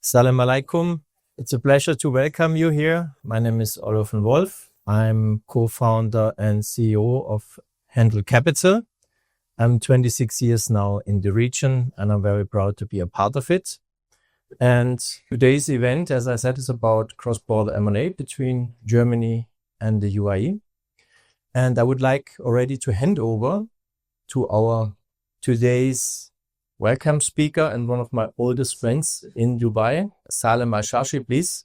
Assalamu alaikum. It's a pleasure to welcome you here. My name is Wolff. I'm co-founder and CEO of Handle Capital. I'm 26 years now in the region, and I'm very proud to be a part of it. And today's event, as I said, is about cross-border M&A between Germany and the UAE. And I would like already to hand over to our today's welcome speaker and one of my oldest friends in Dubai, Salem Al-Shashi, please.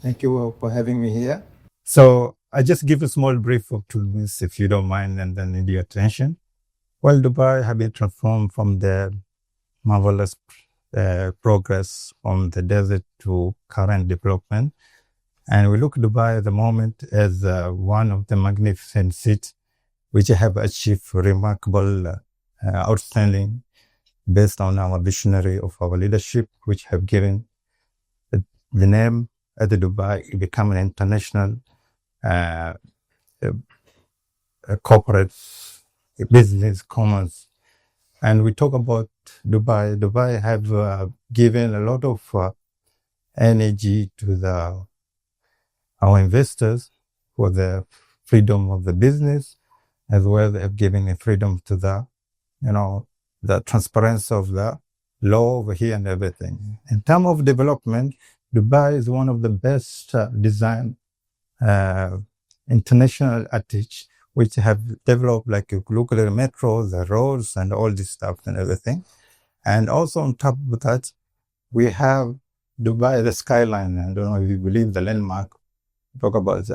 Thank you for having me here. So I just give a small brief of 2 minutes, if you don't mind, and then need your attention. Well, Dubai has been transformed from the marvelous progress from the desert to current development. And we look at Dubai at the moment as one of the magnificent cities which have achieved remarkable, outstanding, based on our visionary of our leadership, which have given the name at the Dubai become an international corporate business commerce. And we talk about Dubai. Dubai have given a lot of energy to our investors for the freedom of the business, as well they have given a freedom to the transparency of the law over here and everything. In terms of development, Dubai is one of the best design international architects which have developed, like you look at the metro, the roads and all this stuff and everything. And also on top of that, we have Dubai, the skyline. I don't know if you believe the landmark. Talk about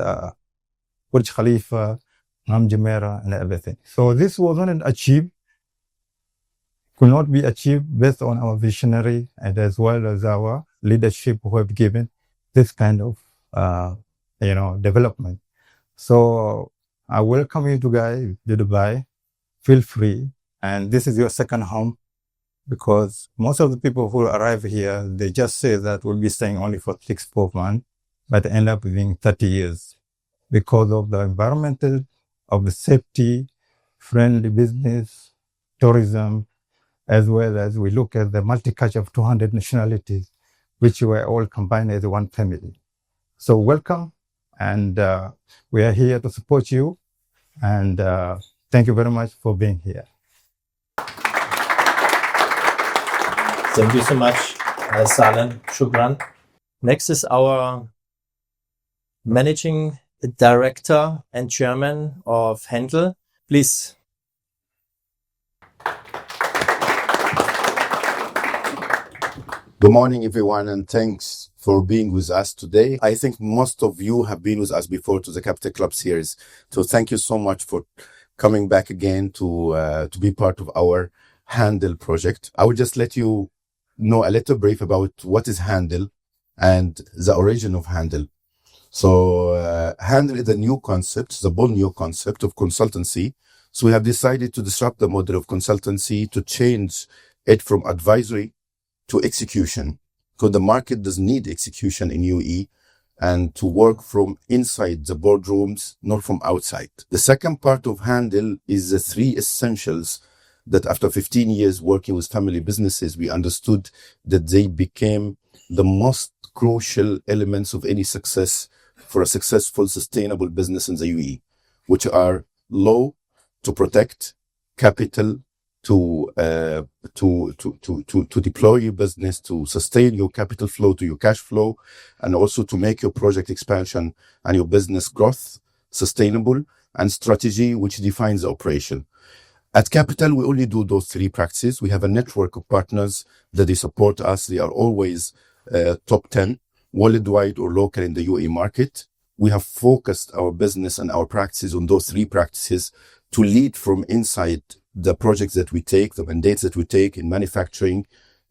Burj Khalifa, Mam Jumeirah and everything. So this wasn't achieved, could not be achieved based on our visionary and as well as our leadership who have given this kind of, development. So I welcome you to Dubai. Feel free. And this is your second home, because most of the people who arrive here, they just say that we'll be staying only for 6-4 months, but end up being 30 years because of the environmental, of the safety, friendly business, tourism, as well as we look at the multicultural of 200 nationalities, which were all combined as one family. So welcome, and we are here to support you, and thank you very much for being here. Thank you so much, Salem. Shukran. Next is our Managing Director and Chairman of Handle. Please. Good morning, everyone, and thanks for being with us today. I think most of you have been with us before to the Capital Club series. So thank you so much for coming back again to be part of our Handle project. I will just let you know a little brief about what is Handle and the origin of Handle. So Handle is a new concept, the bold new concept of consultancy. So we have decided to disrupt the model of consultancy, to change it from advisory to execution, because the market does need execution in UAE, and to work from inside the boardrooms, not from outside. The second part of Handle is the 3 essentials that after 15 years working with family businesses, we understood that they became the most crucial elements of any success for a successful, sustainable business in the UAE, which are law to protect, capital to deploy your business, to sustain your capital flow to your cash flow, and also to make your project expansion and your business growth sustainable, and strategy, which defines the operation. At Capital, we only do those 3 practices. We have a network of partners that they support us. They are always top 10, worldwide or local in the UAE market. We have focused our business and our practices on those 3 practices to lead from inside the projects that we take, the mandates that we take in manufacturing.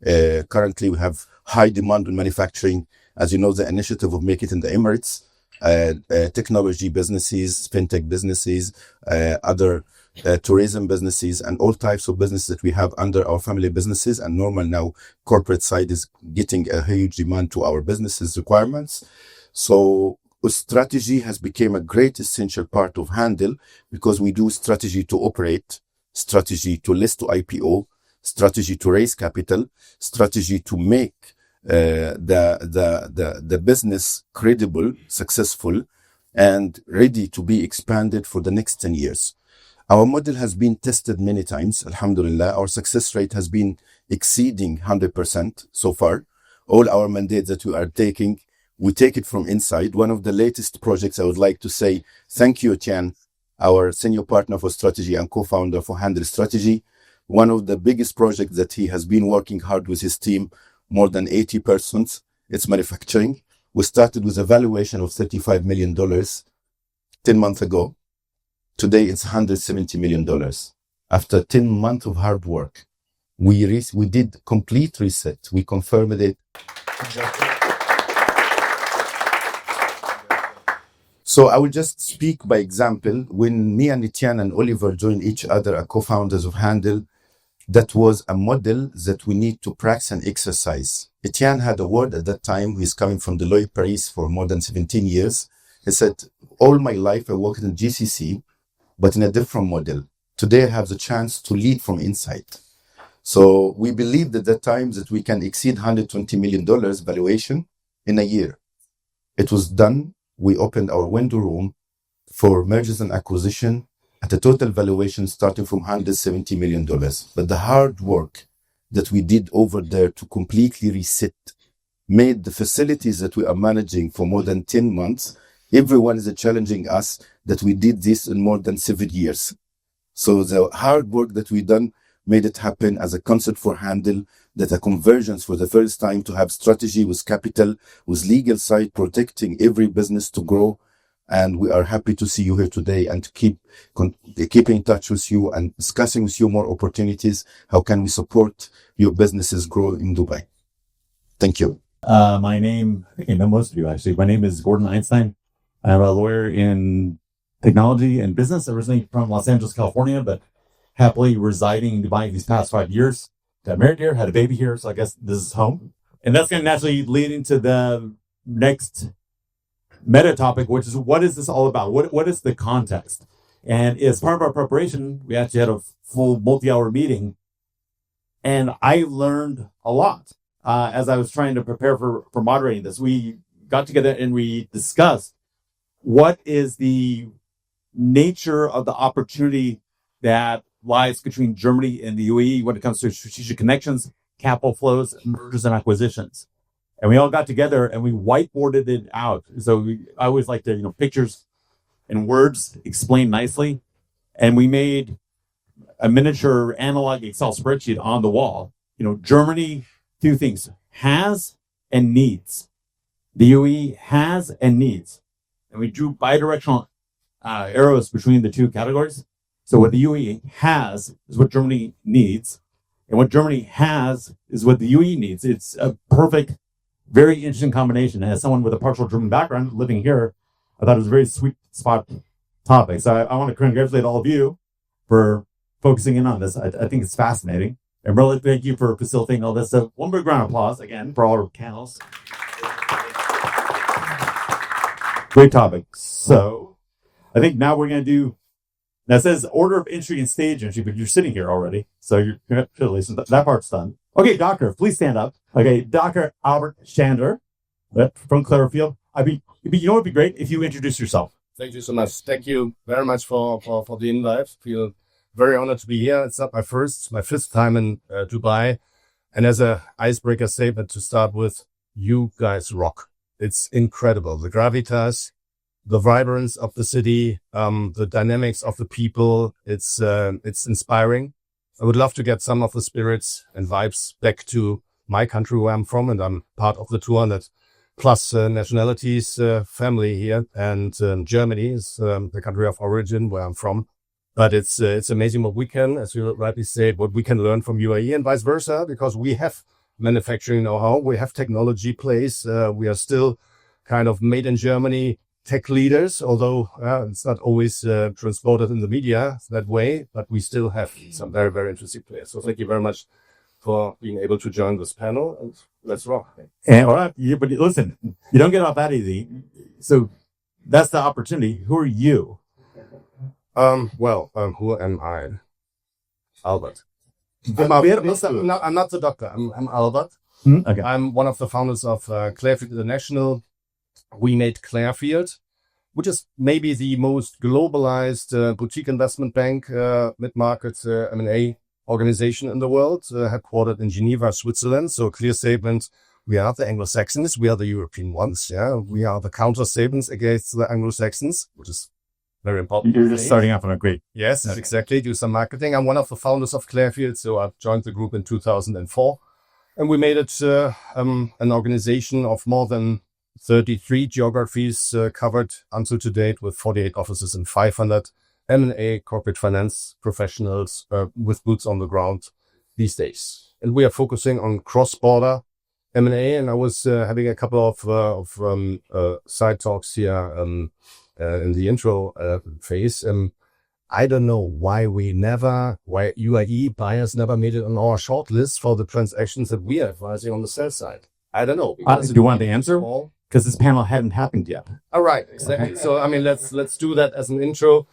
Currently, we have high demand in manufacturing. As you know, the initiative of Make It in the Emirates, technology businesses, fintech businesses, other tourism businesses, and all types of businesses that we have under our family businesses. And normal now, corporate side is getting a huge demand to our businesses requirements. So strategy has become a great essential part of Handle, because we do strategy to operate, strategy to list to IPO, strategy to raise capital, strategy to make the business credible, successful, and ready to be expanded for the next 10 years. Our model has been tested many times. Alhamdulillah, our success rate has been exceeding 100% so far. All our mandates that we are taking, we take it from inside. One of the latest projects, I would like to say thank you, Tian, our senior partner for strategy and co-founder for Handle Strategy. One of the biggest projects that he has been working hard with his team, more than 80 persons, it's manufacturing. We started with a valuation of $35 million 10 months ago. Today, it's $170 million. After 10 months of hard work, we did complete reset. We confirmed it. So I will just speak by example. When me and Etienne and Oliver joined each other as co-founders of Handle, that was a model that we need to practice and exercise. Etienne had a word at that time. He's coming from Deloitte Paris for more than 17 years. He said, all my life I worked in GCC, but in a different model. Today I have the chance to lead from inside. So we believed at that time that we can exceed $120 million valuation in a year. It was done. We opened our window room for mergers and acquisition at a total valuation starting from $170 million. But the hard work that we did over there to completely reset made the facilities that we are managing for more than 10 months, everyone is challenging us that we did this in more than 7 years. So the hard work that we done made it happen as a concept for Handle, that a convergence for the first time to have strategy with capital, with legal side, protecting every business to grow. And we are happy to see you here today and to keep in touch with you and discussing with you more opportunities. How can we support your businesses grow in Dubai? Thank you. My name, I think I know most of you actually. My name is Gordon Einstein. I'm a lawyer in technology and business, originally from Los Angeles, California, but happily residing in Dubai these past 5 years. Got married here, had a baby here, so I guess this is home. And that's going to naturally lead into the next meta topic, which is what is this all about? What is the context? And as part of our preparation, we actually had a full multi-hour meeting, and I learned a lot as I was trying to prepare for moderating this. We got together and we discussed what is the nature of the opportunity that lies between Germany and the UAE when it comes to strategic connections, capital flows, mergers and acquisitions. And we all got together and we whiteboarded it out. So I always like to, pictures and words explained nicely. And we made a miniature analog Excel spreadsheet on the wall. Germany, two things, has and needs. The UAE has and needs. And we drew bidirectional arrows between the two categories. So what the UAE has is what Germany needs. And what Germany has is what the UAE needs. It's a perfect, very interesting combination. As someone with a partial German background living here, I thought it was a very sweet spot topic. So I want to congratulate all of you for focusing in on this. I think it's fascinating. And really thank you for facilitating all this. So one big round of applause again for all our panels. Great topic. So I think now we're going to do, now it says order of entry and stage entry, but you're sitting here already. So congratulations. That part's done. Okay, doctor, please stand up. Okay, Dr. Albert Schander from Clairfield. It would be great if you introduce yourself. Thank you so much. Thank you very much for the invite. Feel very honored to be here. It's not my fifth time in Dubai. And as a icebreaker statement to start with, you guys rock. It's incredible. The gravitas, the vibrance of the city, the dynamics of the people. It's inspiring. I would love to get some of the spirits and vibes back to my country where I'm from, and I'm part of the 200 plus nationalities family here. And Germany is the country of origin where I'm from. But it's amazing what we can, as you rightly said, what we can learn from UAE and vice versa, because we have manufacturing know-how, we have technology plays, we are still kind of made in Germany tech leaders, although it's not always transported in the media that way, but we still have some very, very interesting players. So thank you very much for being able to join this panel, and let's rock. And all right, but listen, you don't get off that easy. So that's the opportunity. Who are you? Who am I? Albert. I'm not the doctor. I'm Albert. Okay. I'm one of the founders of Clairfield International. We made Clairfield, which is maybe the most globalized boutique investment bank, mid-market M&A organization in the world, headquartered in Geneva, Switzerland. So clear statement, we are the Anglo-Saxons, we are the European ones. Yeah, we are the counter-statements against the Anglo-Saxons, which is very important. You're just starting off on a great. Yes, Okay. exactly. Do some marketing. I'm one of the founders of Clairfield, so I joined the group in 2004. And we made it an organization of more than 33 geographies covered until to date, with 48 offices and 500 M&A corporate finance professionals with boots on the ground these days. And we are focusing on cross-border M&A. And I was having a couple of side talks here in the intro phase. I don't know why UAE buyers never made it on our short list for the transactions that we are advising on the sell side. I don't know. Do you want the answer? Because this panel hadn't happened yet. All right, exactly. So, I mean, let's do that as an intro.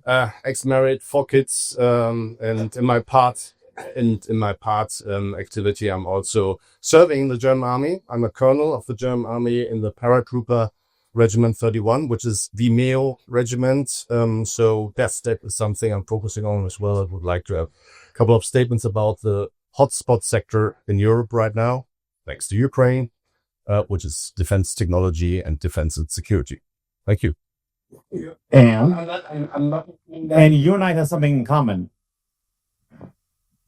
Ex-married, 4 kids, and in my part activity, I'm also serving in the German army. I'm a colonel of the German army in the paratrooper Regiment 31, which is the MEO regiment. So that step is something I'm focusing on as well. I would like to have a couple of statements about the hotspot sector in Europe right now, thanks to Ukraine, which is defense technology and defense and security. Thank you. And you and I have something in common,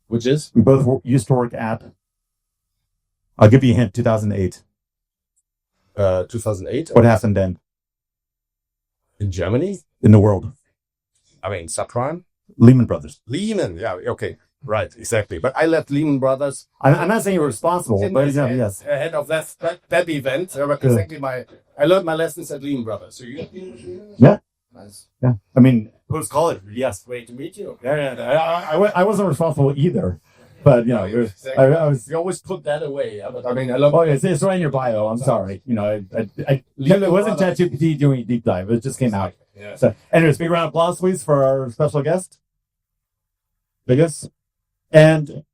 Which is? we both used to work at. I'll give you a hint. 2008. 2008. What happened then In Germany? in the world? I mean, subprime? Lehman Brothers. Lehman. Yeah, okay. Right, exactly. But I left Lehman Brothers I'm not saying you're responsible, but yes. ahead of that event. Exactly I learned my lessons at Lehman Brothers. So you Yeah. Nice. Yeah. I mean, post college, yes. Great to meet you. Yeah. I wasn't responsible either, but Exactly. I was. You always put that away. Yeah? But I mean, I love Oh, it's right in your bio. I'm sorry. It wasn't ChatGPT doing a deep dive. It just came out. Yeah. So, anyways, big round of applause, please, for our special guest. Biggest. And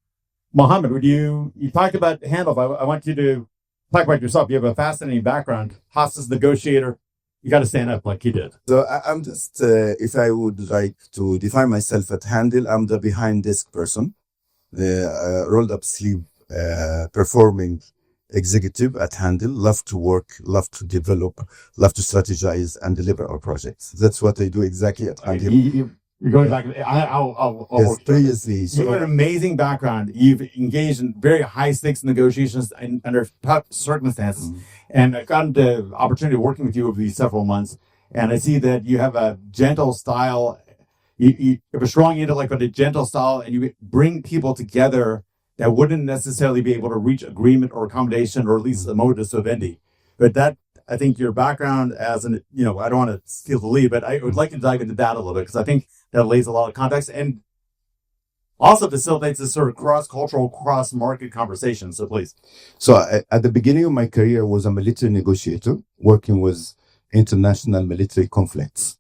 Mohamed, you talked about Handel. I want you to talk about yourself. You have a fascinating background. Hostage negotiator. You got to stand up like he did. So I'm just, if I would like to define myself at Handel, I'm the behind desk person, the rolled up sleeve performing executive at Handel. Love to work, love to develop, love to strategize and deliver our projects. That's what I do exactly at Handel. You're going back. I'll Yes, previously. You have an amazing background. You've engaged in very high stakes negotiations under tough circumstances. Mm-hmm. And I've gotten the opportunity of working with you over these several months. And I see that you have a gentle style. You have a strong intellect, but a gentle style. And you bring people together that wouldn't necessarily be able to reach agreement or accommodation or at least a modus vivendi. But that, I think your background as I don't want to steal the lead, but I would like to dive into that a little bit because I think that lays a lot of context and also facilitates this sort of cross-cultural, cross-market conversation. So please. So at the beginning of my career, I was a military negotiator working with international military conflicts.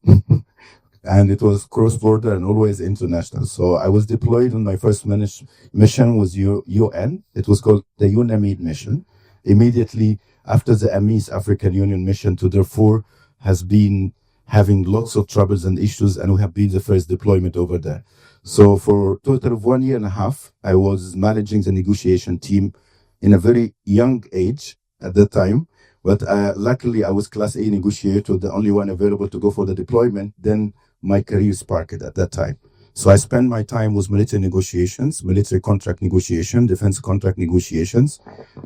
And it was cross-border and always international. So I was deployed on my first mission was UN. It was called the UNAMID mission. Immediately after the AMIS, African Union mission to Darfur, has been having lots of troubles and issues, and we have been the first deployment over there. So for a total of 1.5 years, I was managing the negotiation team in a very young age at that time. But luckily, I was Class A negotiator, the only one available to go for the deployment. Then my career sparked at that time. So I spent my time with military negotiations, military contract negotiation, defense contract negotiations,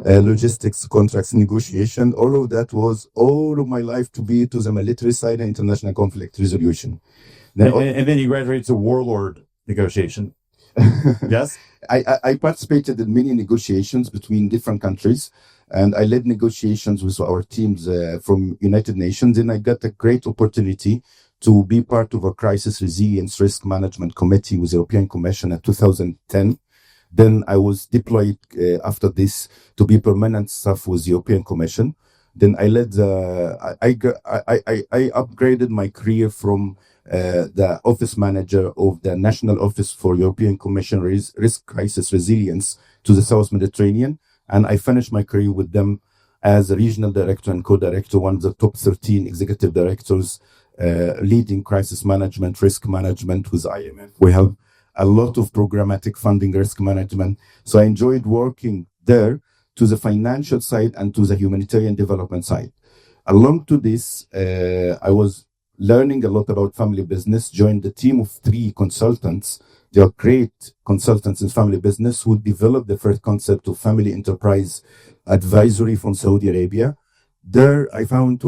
logistics contracts negotiation. All of that was all of my life to be to the military side and international conflict resolution. And then you graduated to warlord negotiation. Yes? I participated in many negotiations between different countries, and I led negotiations with our teams from United Nations, and I got a great opportunity to be part of a crisis resilience risk management committee with the European Commission in 2010. Then I was deployed after this to be permanent staff with the European Commission. Then I led I upgraded my career from the office manager of the National Office for European Commission Risk Crisis Resilience to the South Mediterranean. And I finished my career with them as a regional director and co-director, one of the top 13 executive directors, leading crisis management, risk management with IMF. We have a lot of programmatic funding, risk management. So I enjoyed working there to the financial side and to the humanitarian development side. Along to this, I was learning a lot about family business, joined the team of 3 consultants. They are great consultants in family business who developed the first concept of family enterprise advisory from Saudi Arabia. There I found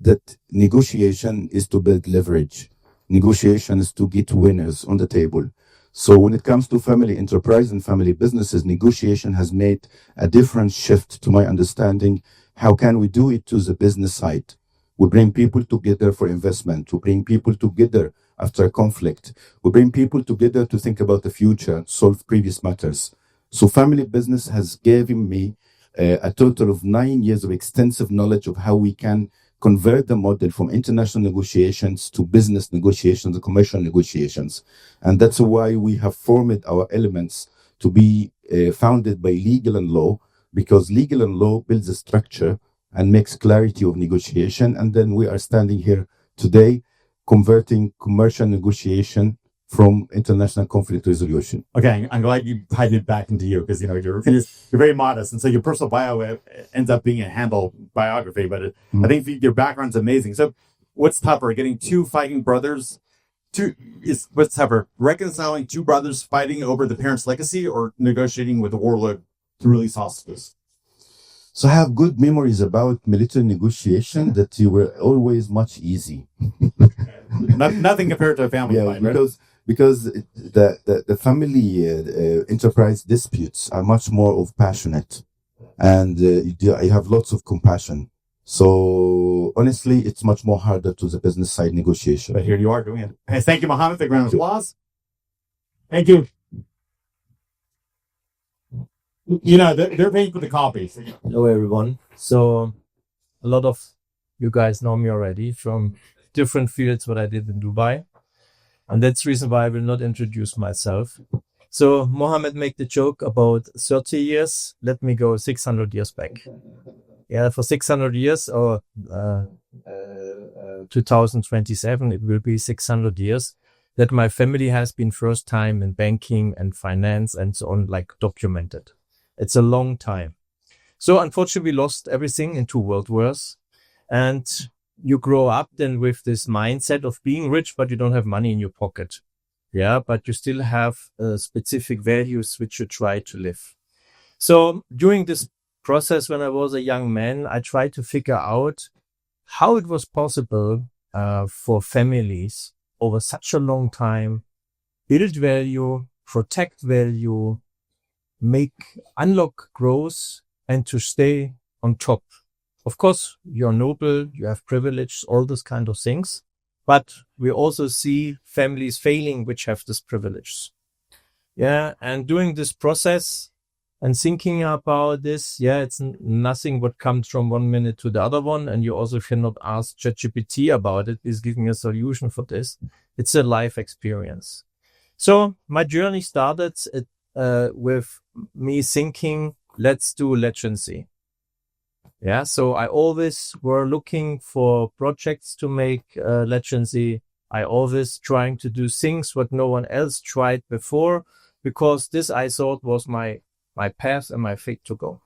that negotiation is to build leverage. Negotiation is to get winners on the table. So when it comes to family enterprise and family businesses, negotiation has made a different shift to my understanding. How can we do it to the business side? We bring people together for investment. We bring people together after conflict. We bring people together to think about the future, solve previous matters. So family business has given me a total of 9 years of extensive knowledge of how we can convert the model from international negotiations to business negotiations and commercial negotiations. And that's why we have formed our elements to be founded by legal and law, because legal and law builds a structure and makes clarity of negotiation. And then we are standing here today converting commercial negotiation from international conflict resolution. Okay, I'm glad you tied it back into you because you're very modest, and so your personal bio ends up being a handle biography. But I think your background's amazing. So, what's tougher, getting 2 fighting brothers? What's tougher, reconciling 2 brothers fighting over the parents' legacy, or negotiating with the warlord to release hostages? So I have good memories about military negotiation that you were always much easy. Nothing compared to a family fight, right? Because the family enterprise disputes are much more of passionate, and I have lots of compassion. So honestly, it's much more harder to the business side negotiation. But here you are doing it. Hey, thank you, Mohamed. Thank you, round of applause. Thank you. They're paying for the coffee. So, Hello, everyone. So a lot of you guys know me already from different fields, what I did in Dubai. And that's the reason why I will not introduce myself. So Mohamed made the joke about 30 years. Let me go 600 years back. Yeah, for 600 years or 2027, it will be 600 years that my family has been first time in banking and finance and so on, like documented. It's a long time. So unfortunately, we lost everything in 2 world wars. And you grow up then with this mindset of being rich, but you don't have money in your pocket. Yeah, but you still have specific values which you try to live. So during this process, when I was a young man, I tried to figure out how it was possible for families over such a long time, build value, protect value, unlock growth, and to stay on top. Of course, you're noble, you have privilege, all those kind of things. But we also see families failing which have this privilege. Yeah, and doing this process and thinking about this, it's nothing what comes from 1 minute to the other one. And you also cannot ask ChatGPT about it. It's giving a solution for this. It's a life experience. So my journey started with me thinking, let's do legacy. Yeah, so I always were looking for projects to make legacy. I always trying to do things what no one else tried before, because this I thought was my path and my fate to go.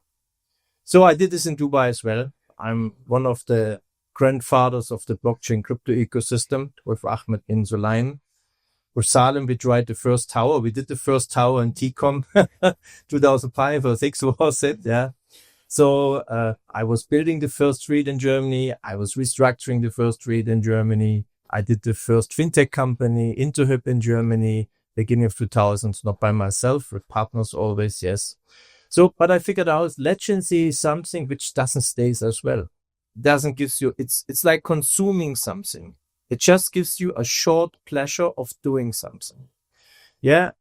So I did this in Dubai as well. I'm one of the grandfathers of the blockchain crypto ecosystem with Ahmed bin Sulaim. With Salim, we tried the first tower. We did the first tower in TCOM 2005 or 6 was it? Yeah. So I was building the first street in Germany. I was restructuring the first street in Germany. I did the first fintech company, Interhyp in Germany, beginning of 2000s, not by myself, with partners always, yes. So, but I figured out legacy is something which doesn't stay as well. Doesn't give you, it's like consuming something. It just gives you a short pleasure of doing something. Yeah.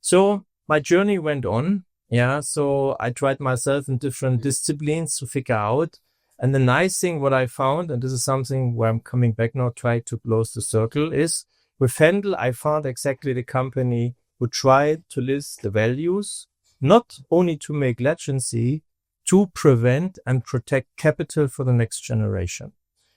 So my journey went on. Yeah, so I tried myself in different disciplines to figure out. And the nice thing, what I found, and this is something where I'm coming back now, try to close the circle, is with Handel, I found exactly the company who tried to list the values, not only to make legacy, to prevent and protect capital for the next generation.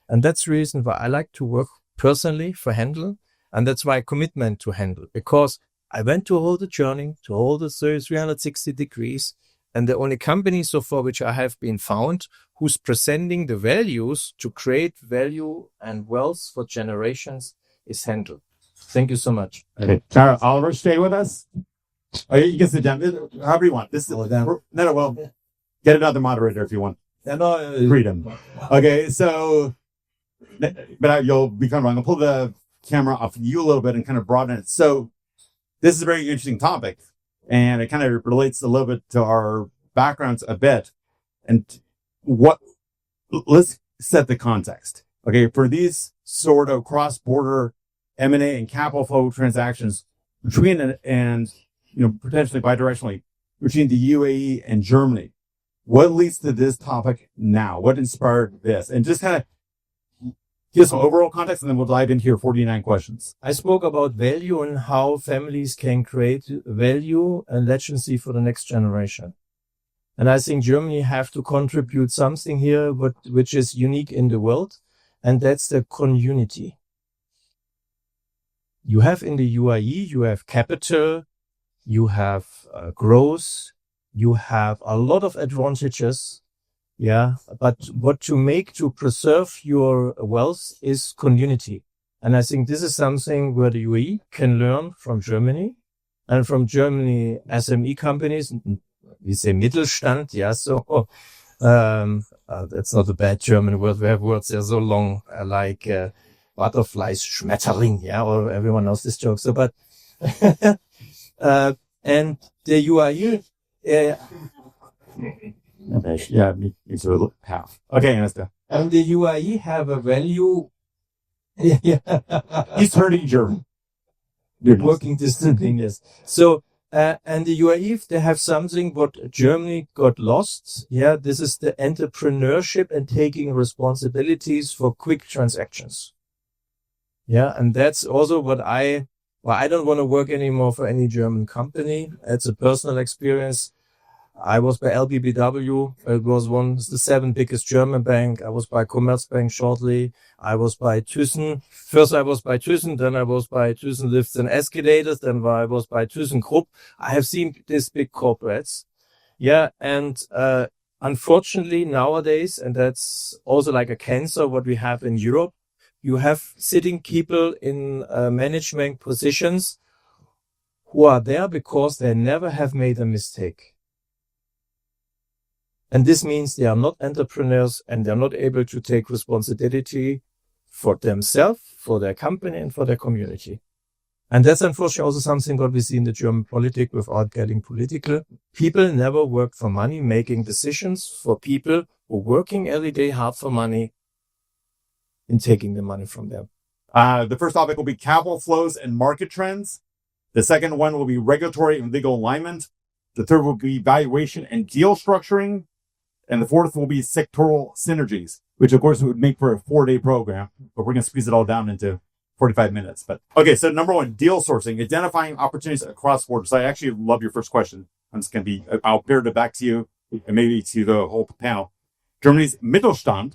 And that's the reason why I like to work personally for Handel. And that's my commitment to Handel, because I went to all the journey, to all the 360 degrees. And the only company so far which I have been found who's presenting the values to create value and wealth for generations is Handel. Thank you so much. Okay, Oliver, stay with us. Oh, you can sit down. However you want. This is well, get another moderator if you want. Freedom. Okay, so, but you'll be kind of wrong. I'll pull the camera off you a little bit and kind of broaden it. So, this is a very interesting topic, and it kind of relates a little bit to our backgrounds a bit. And let's set the context. Okay, for these sort of cross-border M&A and capital flow transactions between and potentially bidirectionally between the UAE and Germany, what leads to this topic now? What inspired this? And just kind of give some overall context, and then we'll dive into your 49 questions. I spoke about value and how families can create value and legacy for the next generation. And I think Germany have to contribute something here, which is unique in the world, and that's the community. You have in the UAE, you have capital, you have growth, you have a lot of advantages. Yeah. But what to preserve your wealth is community. And I think this is something where the UAE can learn from Germany, and from Germany SME companies. We say Mittelstand. Yeah. So, that's not a bad German word. We have words that are so long, like, butterflies, Schmetterling, yeah, or everyone knows this joke. So, but, and the UAE, me too, half. Okay, Anasta. And the UAE have a value. He's turning German. Working distantly, yes. So, and the UAE, they have something what Germany got lost. Yeah, this is the entrepreneurship and taking responsibilities for quick transactions. Yeah, and that's also I don't want to work anymore for any German company. It's a personal experience. I was by LBBW. It was the 7th biggest German bank. I was by Commerzbank shortly. I was by Thyssen. First I was by Thyssen, then I was by Thyssen Lifts and Escalators, then I was by ThyssenKrupp. I have seen these big corporates. Yeah, and unfortunately nowadays, and that's also like a cancer what we have in Europe, you have sitting people in management positions who are there because they never have made a mistake. And this means they are not entrepreneurs and they're not able to take responsibility for themselves, for their company, and for their community. And that's unfortunately also something what we see in the German politics without getting political. People never work for money, making decisions for people who are working every day hard for money in taking the money from them. The first topic will be capital flows and market trends. The second one will be regulatory and legal alignment. The third will be valuation and deal structuring. And the fourth will be sectoral synergies, which of course would make for a 4-day program, but we're going to squeeze it all down into 45 minutes. But okay, so number one, deal sourcing, identifying opportunities across borders. So I actually love your first question. I'll pair it back to you and maybe to the whole panel. Germany's Mittelstand,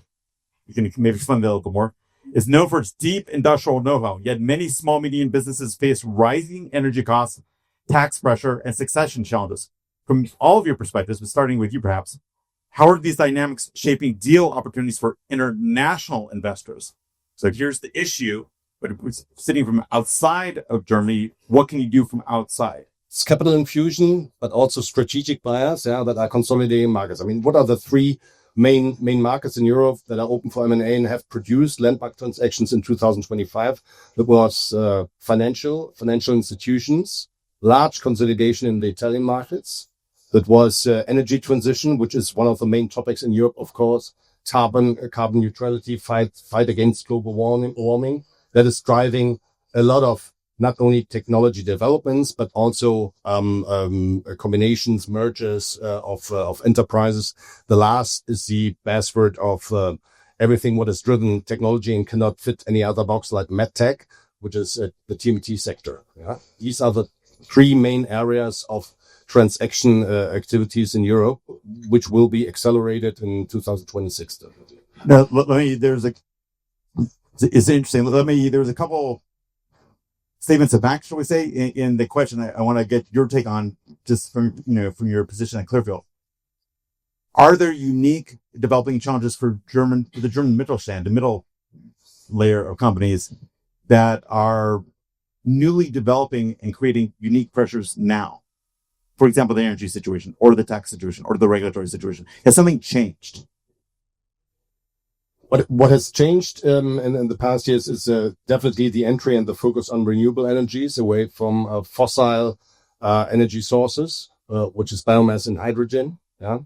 you can maybe explain that a little more, is known for its deep industrial know-how, yet many small, medium businesses face rising energy costs, tax pressure, and succession challenges. From all of your perspectives, but starting with you perhaps, how are these dynamics shaping deal opportunities for international investors? So here's the issue, but if it's sitting from outside of Germany, what can you do from outside? It's capital infusion, but also strategic buyers, that are consolidating markets. I mean, what are the three main markets in Europe that are open for M&A and have produced landmark transactions in 2025? That was financial institutions, large consolidation in the Italian markets. That was energy transition, which is one of the main topics in Europe, of course. Carbon neutrality, fight against global warming. That is driving a lot of not only technology developments, but also combinations, mergers of enterprises. The last is the buzzword of everything what is driven technology and cannot fit any other box, like medtech, which is the TMT sector. Yeah? These are the three main areas of transaction activities in Europe, which will be accelerated in 2026. Definitely. Now, it's interesting. There's a couple statements of fact, shall we say, in the question I want to get your take on, just from your position at Clairfield. Are there unique developing challenges for the German Mittelstand, the middle layer of companies that are newly developing and creating unique pressures now? For example, the energy situation or the tax situation or the regulatory situation. Has something changed? What has changed in the past years is definitely the entry and the focus on renewable energies away from fossil energy sources, which is biomass and hydrogen. Yeah,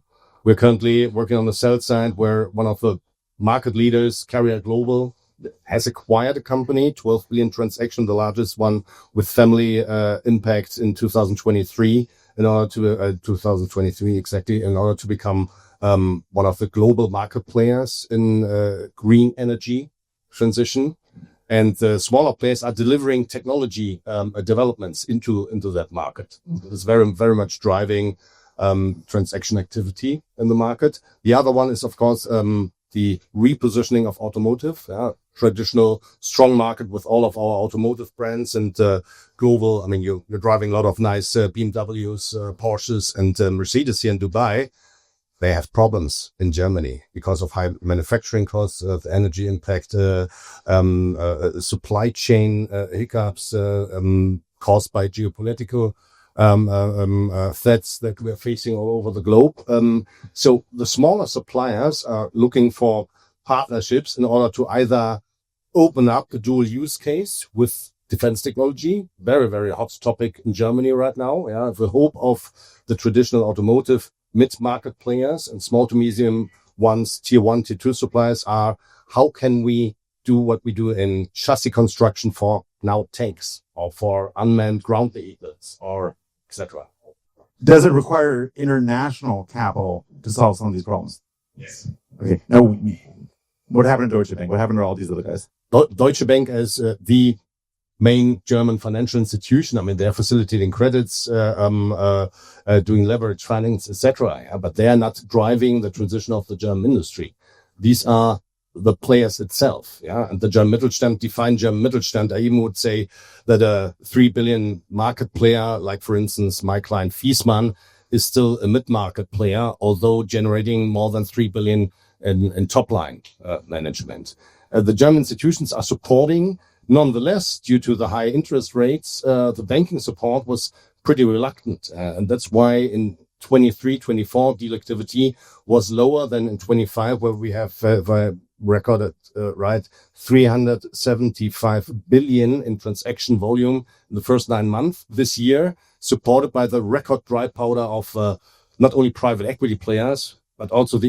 we're currently working on the cell side, where one of the market leaders, Carrier Global, has acquired a company, 12 billion transaction, the largest one with family impact in 2023, in order to 2023 exactly, in order to become one of the global market players in green energy transition. And the smaller players are delivering technology developments into that market. It's very, very much driving transaction activity in the market. The other one is, of course, the repositioning of automotive, traditional strong market with all of our automotive brands and global. I mean, you're driving a lot of nice BMWs, Porsches, and Mercedes here in Dubai. They have problems in Germany because of high manufacturing costs, the energy impact, supply chain hiccups caused by geopolitical threats that we're facing all over the globe. So the smaller suppliers are looking for partnerships in order to either open up a dual use case with defense technology, very, very hot topic in Germany right now. Yeah, the hope of the traditional automotive mid-market players and small to medium ones, tier 1, tier 2 suppliers are, how can we do what we do in chassis construction for now tanks or for unmanned ground vehicles or etc. Does it require international capital to solve some of these problems? Yes. Okay. Now, what happened to Deutsche Bank? What happened to all these other guys? Deutsche Bank as the main German financial institution. I mean, they're facilitating credits, doing leverage finance, etc. Yeah, but they are not driving the transition of the German industry. These are the players itself. Yeah, and the German Mittelstand, define German Mittelstand. I even would say that a 3 billion market player, like for instance, my client Fiesmann, is still a mid-market player, although generating more than 3 billion in top line management. The German institutions are supporting. Nonetheless, due to the high interest rates, the banking support was pretty reluctant. And that's why in 23-24, deal activity was lower than in 25, where we have recorded, 375 billion in transaction volume in the first 9 months this year, supported by the record dry powder of not only private equity players, but also the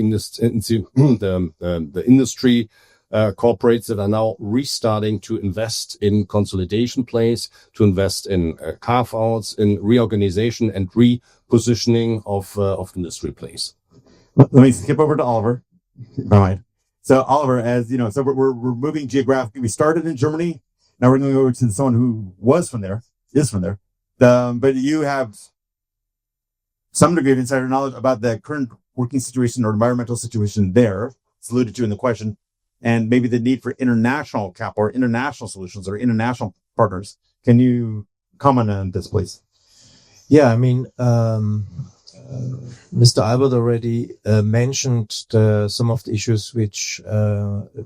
industry corporates that are now restarting to invest in consolidation plays, to invest in carve-outs, in reorganization and repositioning of industry plays. Let me skip over to Oliver. All right. So Oliver, as you know, so we're moving geographically. We started in Germany. Now we're going over to someone who is from there. But you have some degree of insider knowledge about the current working situation or environmental situation there. It's alluded to in the question. And maybe the need for international capital or international solutions or international partners. Can you comment on this, please? Yeah, I mean, Mr. Albert already mentioned some of the issues which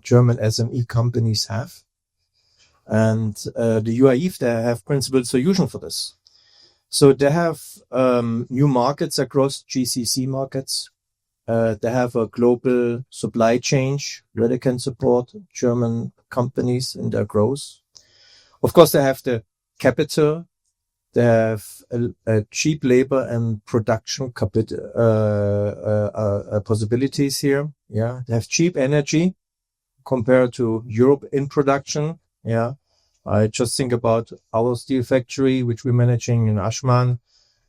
German SME companies have. And the UAE, they have principled solution for this. So they have new markets across GCC markets. They have a global supply chain where they can support German companies in their growth. Of course, they have the capital. They have a cheap labor and production possibilities here. Yeah, they have cheap energy compared to Europe in production. Yeah, I just think about our steel factory, which we're managing in Aschmann,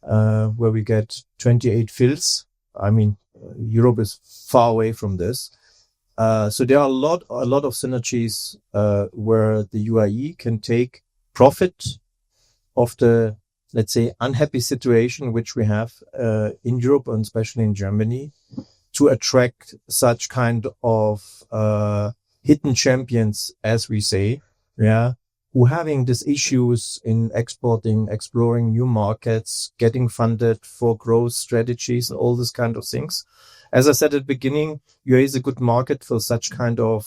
where we get 28 fills. I mean, Europe is far away from this. So there are a lot of synergies where the UAE can take profit of the let's say, unhappy situation which we have in Europe and especially in Germany to attract such kind of hidden champions, as we say, yeah, who having these issues in exporting, exploring new markets, getting funded for growth strategies, all these kind of things. As I said at the beginning, UAE is a good market for such kind of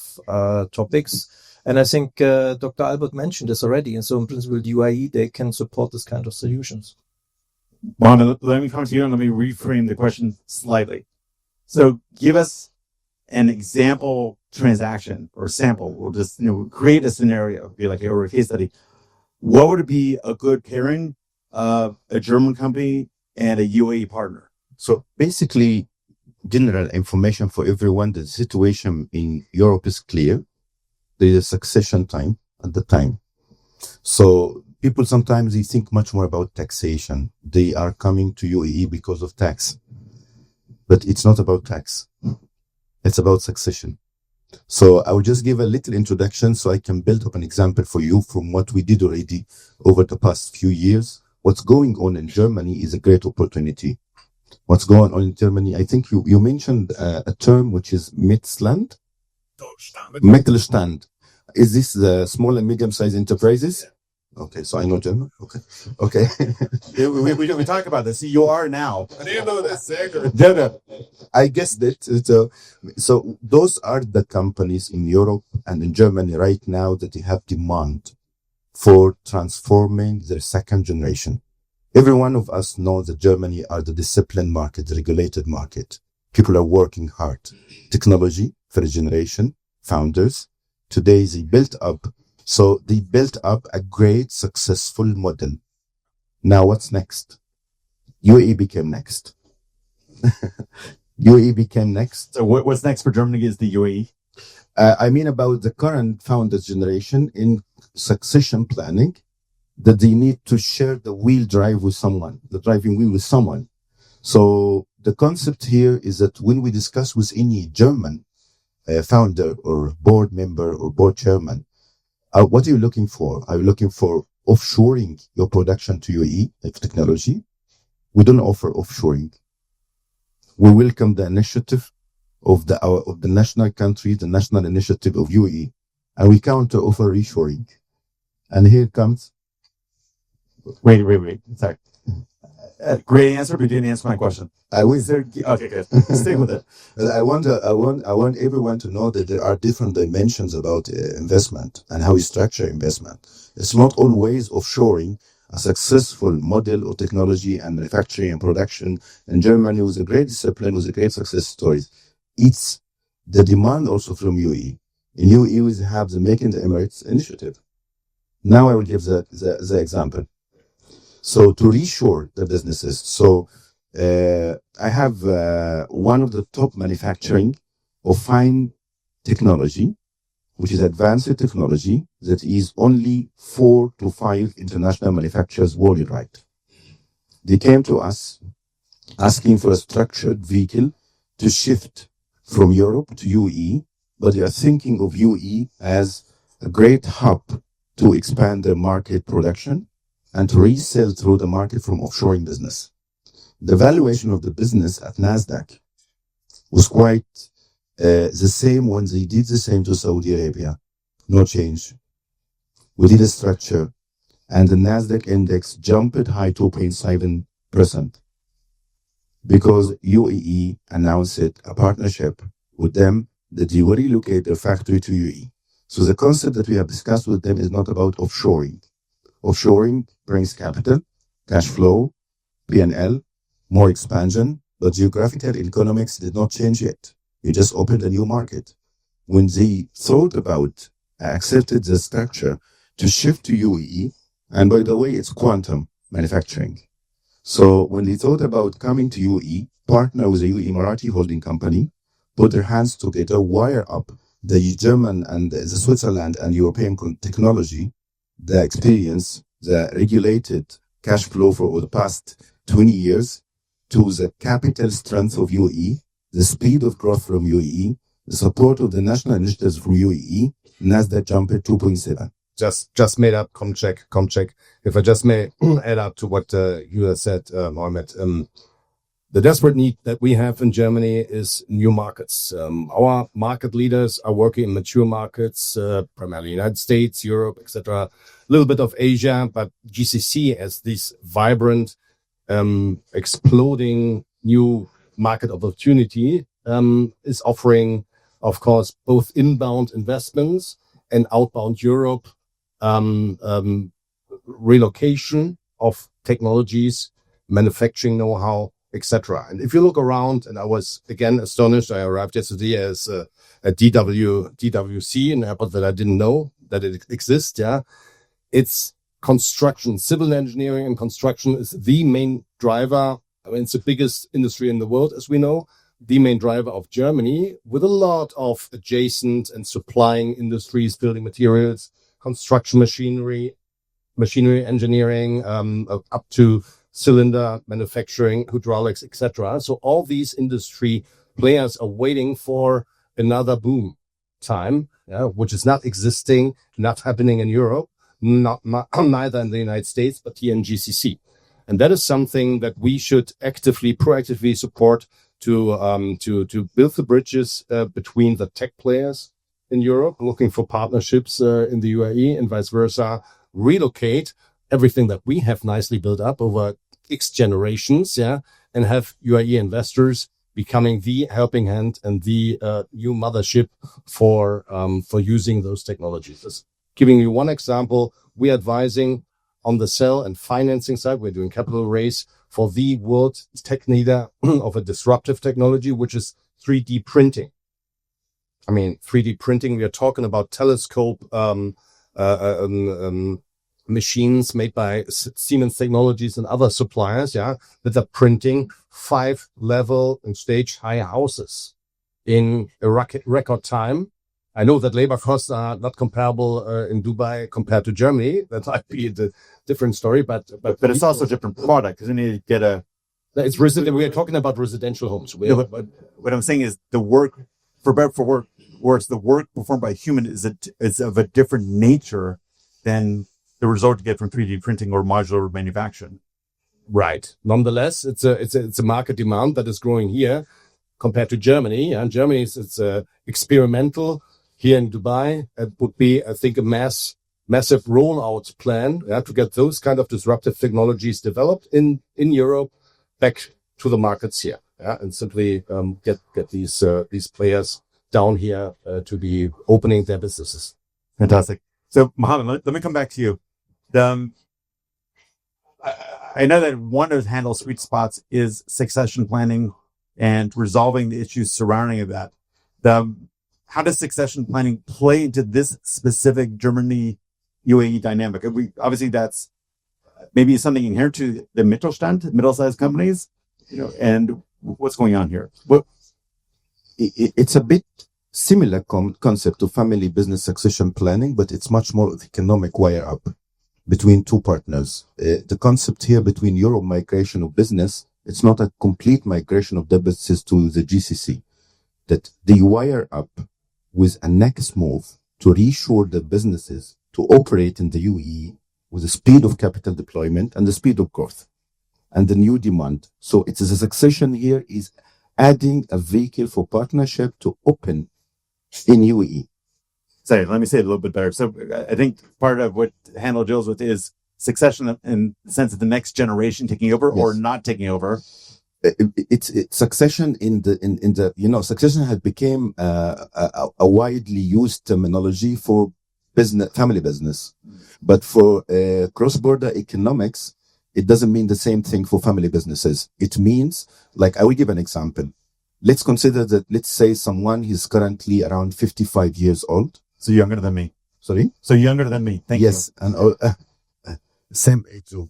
topics. And I think Dr. Albert mentioned this already. And so in principle, UAE, they can support this kind of solutions. Mohamed, let me come to you and let me reframe the question slightly. So give us an example transaction or sample. We'll just create a scenario, be like a case study. What would be a good pairing of a German company and a UAE partner? So basically, general information for everyone. The situation in Europe is clear. There is a succession time at the time. So people sometimes they think much more about taxation. They are coming to UAE because of tax. But it's not about tax. It's about succession. So I will just give a little introduction so I can build up an example for you from what we did already over the past few years. What's going on in Germany is a great opportunity. What's going on in Germany, I think you mentioned a term which is Mittelstand. Mittelstand. Is this the small and medium-sized enterprises? Okay, so I know German. Okay. we talk about this. You are now. I guessed it. So those are the companies in Europe and in Germany right now that they have demand for transforming their second generation. Every one of us knows that Germany are the disciplined market, the regulated market. People are working hard. Technology, first generation, founders. Today they built up a great successful model. Now what's next? UAE became next. UAE became next. So what's next for Germany is the UAE? I mean about the current founders generation in succession planning, that they need to share the driving wheel with someone. So the concept here is that when we discuss with any German founder or board member or board chairman, what are you looking for? Are you looking for offshoring your production to UAE of technology? We don't offer offshoring. We welcome the initiative of the national country, the national initiative of UAE, and we counter offer reshoring. And here comes. Wait. Sorry. Great answer, but you didn't answer my question. Okay, good. Stay with it. I want everyone to know that there are different dimensions about investment and how we structure investment. It's not always offshoring. A successful model of technology and manufacturing and production in Germany was a great discipline, was a great success story. It's the demand also from UAE. In UAE, we have the Make in the Emirates initiative. Now I will give the example. So to reshore the businesses. So I have one of the top manufacturing of fine technology, which is advanced technology that is only 4 to 5 international manufacturers worldwide. They came to us asking for a structured vehicle to shift from Europe to UAE, but they are thinking of UAE as a great hub to expand their market production and to resell through the market from offshoring business. The valuation of the business at NASDAQ was quite the same when they did the same to Saudi Arabia. No change. We did a structure and the NASDAQ index jumped high 2.7% because UAE announced a partnership with them that they will relocate their factory to UAE. So the concept that we have discussed with them is not about offshoring. Offshoring brings capital, cash flow, P&L, more expansion, but geographical economics did not change yet. You just opened a new market. When they thought about, accepted the structure to shift to UAE, and by the way, it's quantum manufacturing. So when they thought about coming to UAE, partner with a UAE Emirati holding company, put their hands together, wire up the German and the Switzerland and European technology, the experience, the regulated cash flow for the past 20 years to the capital strength of UAE, the speed of growth from UAE, the support of the national initiatives from UAE, NASDAQ jumped 2.7. just made up. Comcheck. If I just may add up to what you have said, Mohamed, the desperate need that we have in Germany is new markets. Our market leaders are working in mature markets, primarily United States, Europe, etc. A little bit of Asia, but GCC as this vibrant, exploding new market opportunity is offering, of course, both inbound investments and outbound Europe relocation of technologies, manufacturing know-how, etc. And if you look around, and I was again astonished, I arrived yesterday as a DWC, an airport that I didn't know that it exists. Yeah, it's construction, civil engineering and construction is the main driver. I mean, it's the biggest industry in the world, as we know, the main driver of Germany, with a lot of adjacent and supplying industries, building materials, construction machinery engineering, up to cylinder manufacturing, hydraulics, etc. So all these industry players are waiting for another boom time, which is not existing, not happening in Europe, neither in the United States, but here in GCC. And that is something that we should proactively support to build the bridges between the tech players in Europe, looking for partnerships in the UAE and vice versa, relocate everything that we have nicely built up over X generations, and have UAE investors becoming the helping hand and the new mothership for using those technologies. Just giving you one example, we're advising on the sell and financing side. We're doing capital raise for the world tech leader of a disruptive technology, which is 3D printing. I mean, 3D printing, we are talking about telescope machines made by Siemens Technologies and other suppliers, that are printing 5-level and stage-high houses in a record time. I know that labor costs are not comparable in Dubai compared to Germany. That might be a different story, but it's also a different product, isn't it? You get it's resident. We are talking about residential homes. But what I'm saying is the work, for better for worse, the work performed by a human is of a different nature than the result you get from 3D printing or modular manufacturing. Right. Nonetheless, it's a market demand that is growing here compared to Germany. And Germany is experimental. Here in Dubai, it would be, I think, a massive rollout plan to get those kind of disruptive technologies developed in Europe back to the markets here, and simply get these players down here to be opening their businesses. Fantastic. So, Mohamed, let me come back to you. I know that one of Handel's sweet spots is succession planning and resolving the issues surrounding that. How does succession planning play into this specific Germany UAE dynamic? Obviously that's maybe something inherent to the Mittelstand, middle-sized companies, and what's going on here? Well, it's a bit similar concept to family business succession planning, but it's much more economic wire up between two partners. The concept here between Europe migration of business, it's not a complete migration of the businesses to the GCC, that they wire up with a next move to reassure the businesses to operate in the UAE with the speed of capital deployment and the speed of growth and the new demand. So it's a succession here is adding a vehicle for partnership to open in UAE. Sorry, let me say it a little bit better. So I think part of what Handel deals with is succession in the sense of the next generation taking over or not taking over. It's succession in the succession had become a widely used terminology for family business, but for cross-border economics, it doesn't mean the same thing for family businesses. It means, like, I will give an example. Let's consider that, let's say someone is currently around 55 years old. So younger than me. Sorry? So younger than me. Thank you. Yes, and same age of.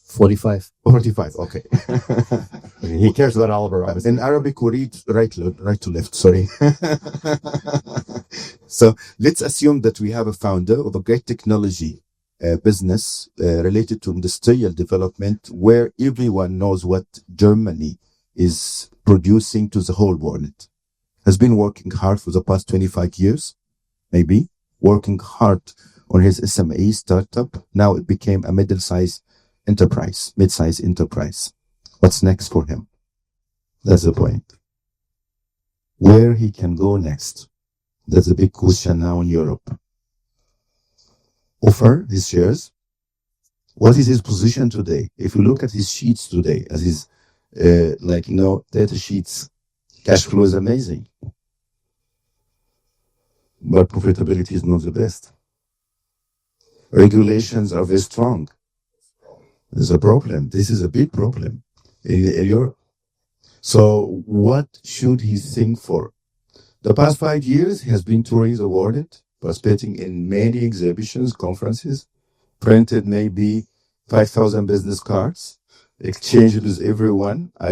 45. 45, okay. He cares about Oliver, obviously. In Arabic, we read right to left, sorry. So let's assume that we have a founder of a great technology business related to industrial development, where everyone knows what Germany is producing to the whole world. Has been working hard for the past 25 years, maybe, working hard on his SME startup. Now it became a mid-size enterprise. What's next for him? That's the point. Where he can go next? That's a big question now in Europe. Offer his shares. What is his position today? If you look at his sheets today, as his, data sheets, cash flow is amazing. But profitability is not the best. Regulations are very strong. There's a problem. This is a big problem in Europe. So what should he think for? The past 5 years, he has been touring the world, participating in many exhibitions, conferences, printed maybe 5,000 business cards, exchanged with everyone. I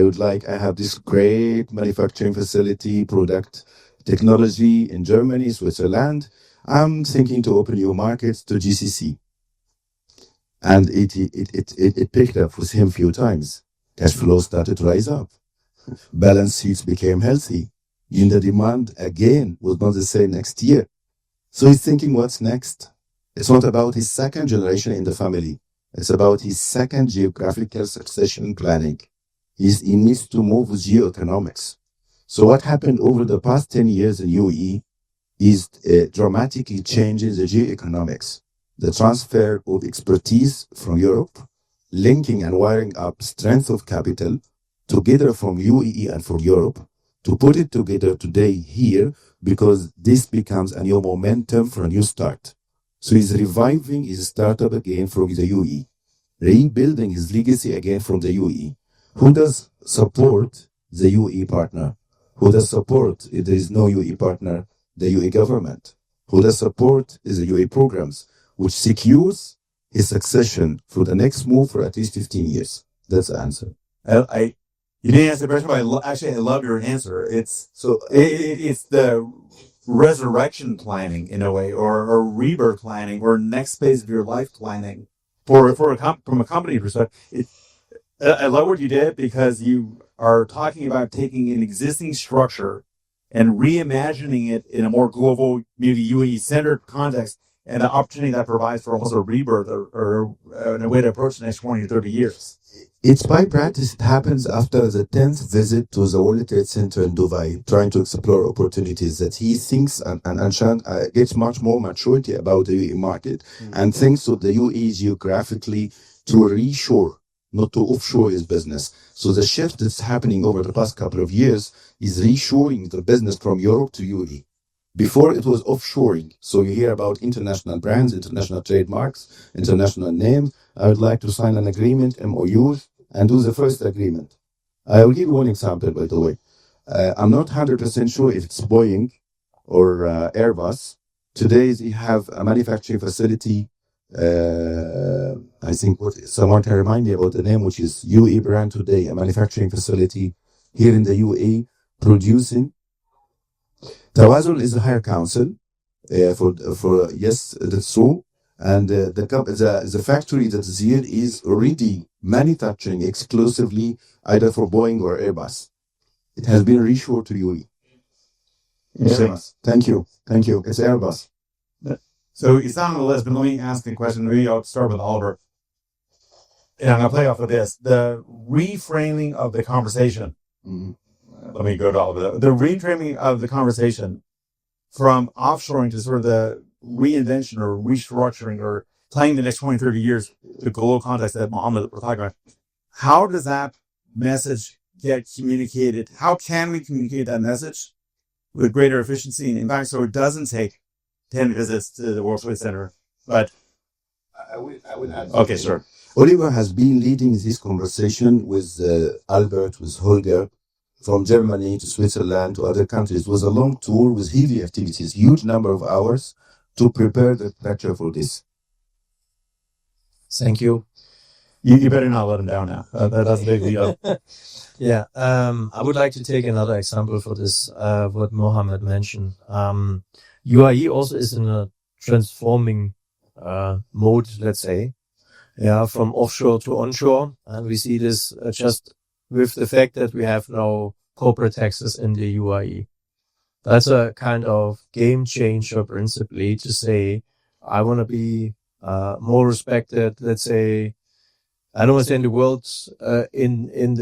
have this great manufacturing facility, product technology in Germany, Switzerland. I'm thinking to open new markets to GCC. And it picked up with him a few times. Cash flow started to rise up. Balance sheets became healthy. In the demand again was not the same next year. So he's thinking, what's next? It's not about his second generation in the family. It's about his second geographical succession planning. He needs to move with geoeconomics. So what happened over the past 10 years in UAE is dramatically changing the geoeconomics. The transfer of expertise from Europe, linking and wiring up strength of capital together from UAE and from Europe, to put it together today here, because this becomes a new momentum for a new start. So he's reviving his startup again from the UAE, rebuilding his legacy again from the UAE. Who does support the UAE partner? Who does support, if there is no UAE partner, the UAE government? Who does support is the UAE programs, which secures his succession for the next move for at least 15 years. That's the answer. You didn't answer the question, but I love your answer. It's the resurrection planning in a way, or rebirth planning, or next phase of your life planning from a company perspective. I love what you did, because you are talking about taking an existing structure and reimagining it in a more global, maybe UAE-centered context, and the opportunity that provides for almost a rebirth or a way to approach the next 20 or 30 years. It's by practice. It happens after the 10th visit to the World Trade Center in Dubai, trying to explore opportunities, that he thinks and Schander gets much more maturity about the UAE market, and thinks of the UAE geographically to reshore, not to offshore his business. So the shift that's happening over the past couple of years is reshoring the business from Europe to UAE. Before it was offshoring. So you hear about international brands, international trademarks, international name. I would like to sign an agreement, MOUs, and do the first agreement. I will give you one example, by the way. I'm not 100% sure if it's Boeing or Airbus. Today they have a manufacturing facility. I think someone can remind me about the name, which is UAE brand today, a manufacturing facility here in the UAE producing. Tawazun is a higher council for yes, that's true. And the factory that is here is already manufacturing exclusively either for Boeing or Airbus. It has been reshored to UAE. Airbus. Thank you. It's Airbus. So it's not on the list, but let me ask the question. Maybe I'll start with Oliver. And I'm going to play off of this. The reframing of the conversation. Mm-hmm. Let me go to Oliver. The reframing of the conversation from offshoring to sort of the reinvention or restructuring or playing the next 20, 30 years, the global context that Mohamed was talking about. How does that message get communicated? How can we communicate that message with greater efficiency and impact so it doesn't take 10 visits to the World Trade Center? But I would add. Okay, sure. Oliver has been leading this conversation with Albert, with Holger, from Germany to Switzerland to other countries. It was a long tour with heavy activities, huge number of hours to prepare the lecture for this. Thank you. You better not let him down now. That's a big deal. Yeah, I would like to take another example for this, what Mohamed mentioned. UAE also is in a transforming mode, let's say, from offshore to onshore. And we see this just with the fact that we have now corporate taxes in the UAE. That's a kind of game changer principally to say, I want to be more respected, let's say, I don't want to say in the world, in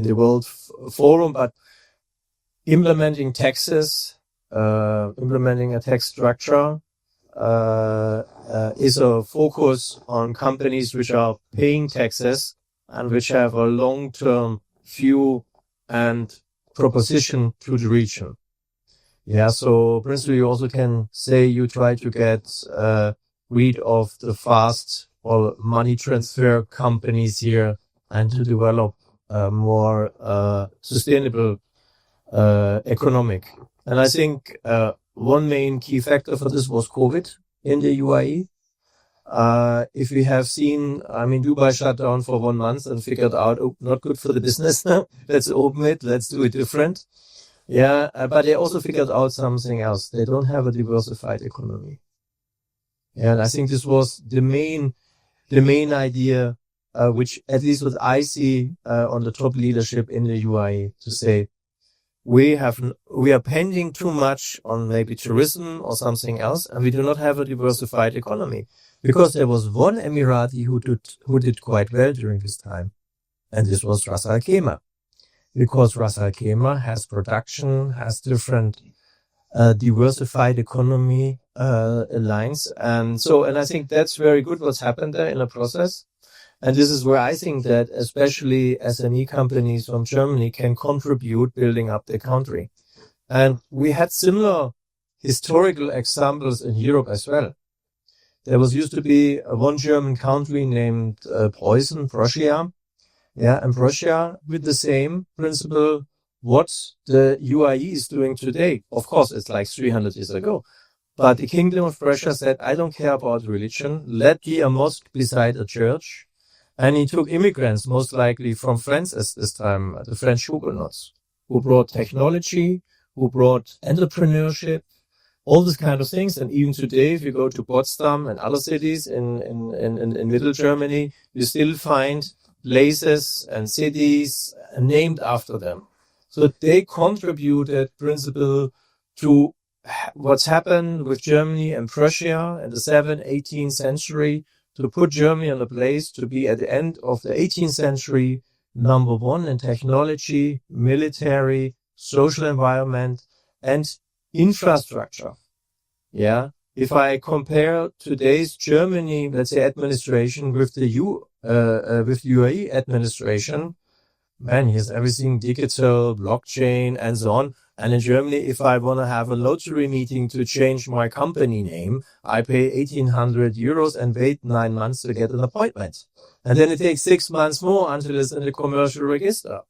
the world forum, but implementing taxes, implementing a tax structure, is a focus on companies which are paying taxes and which have a long-term view and proposition to the region. Yeah, so principally you also can say you try to get rid of the fast or money transfer companies here and to develop a more sustainable economic. And I think one main key factor for this was COVID in the UAE. If we have seen, I mean, Dubai shut down for 1 month and figured out, oh, not good for the business. Let's open it. Let's do it different. Yeah, but they also figured out something else. They don't have a diversified economy. Yeah, and I think this was the main idea, which at least what I see on the top leadership in the UAE to say, we are pending too much on maybe tourism or something else, and we do not have a diversified economy. Because there was one Emirati who did quite well during this time, and this was Ras Al Khaimah. Because Ras Al Khaimah has production, has different diversified economy lines, and I think that's very good what's happened there in the process. And this is where I think that especially SME companies from Germany can contribute building up the country. And we had similar historical examples in Europe as well. There was used to be one German country named Prussia. Yeah, and Prussia with the same principle what the UAE is doing today. Of course, it's like 300 years ago. But the Kingdom of Prussia said, I don't care about religion. Let be a mosque beside a church. And he took immigrants, most likely from France at this time, the French Huguenots, who brought technology, who brought entrepreneurship, all these kind of things. And even today, if you go to Potsdam and other cities in Middle Germany, you still find places and cities named after them. So they contributed principle to what's happened with Germany and Prussia in the 7th, 18th century, to put Germany on a place to be at the end of the 18th century, number one in technology, military, social environment, and infrastructure. Yeah. If I compare today's Germany, let's say administration with the UAE administration, man, here's everything digital, blockchain, and so on. And in Germany, if I want to have a lottery meeting to change my company name, I pay 1,800 euros and wait 9 months to get an appointment. And then it takes 6 months more until it's in the commercial register.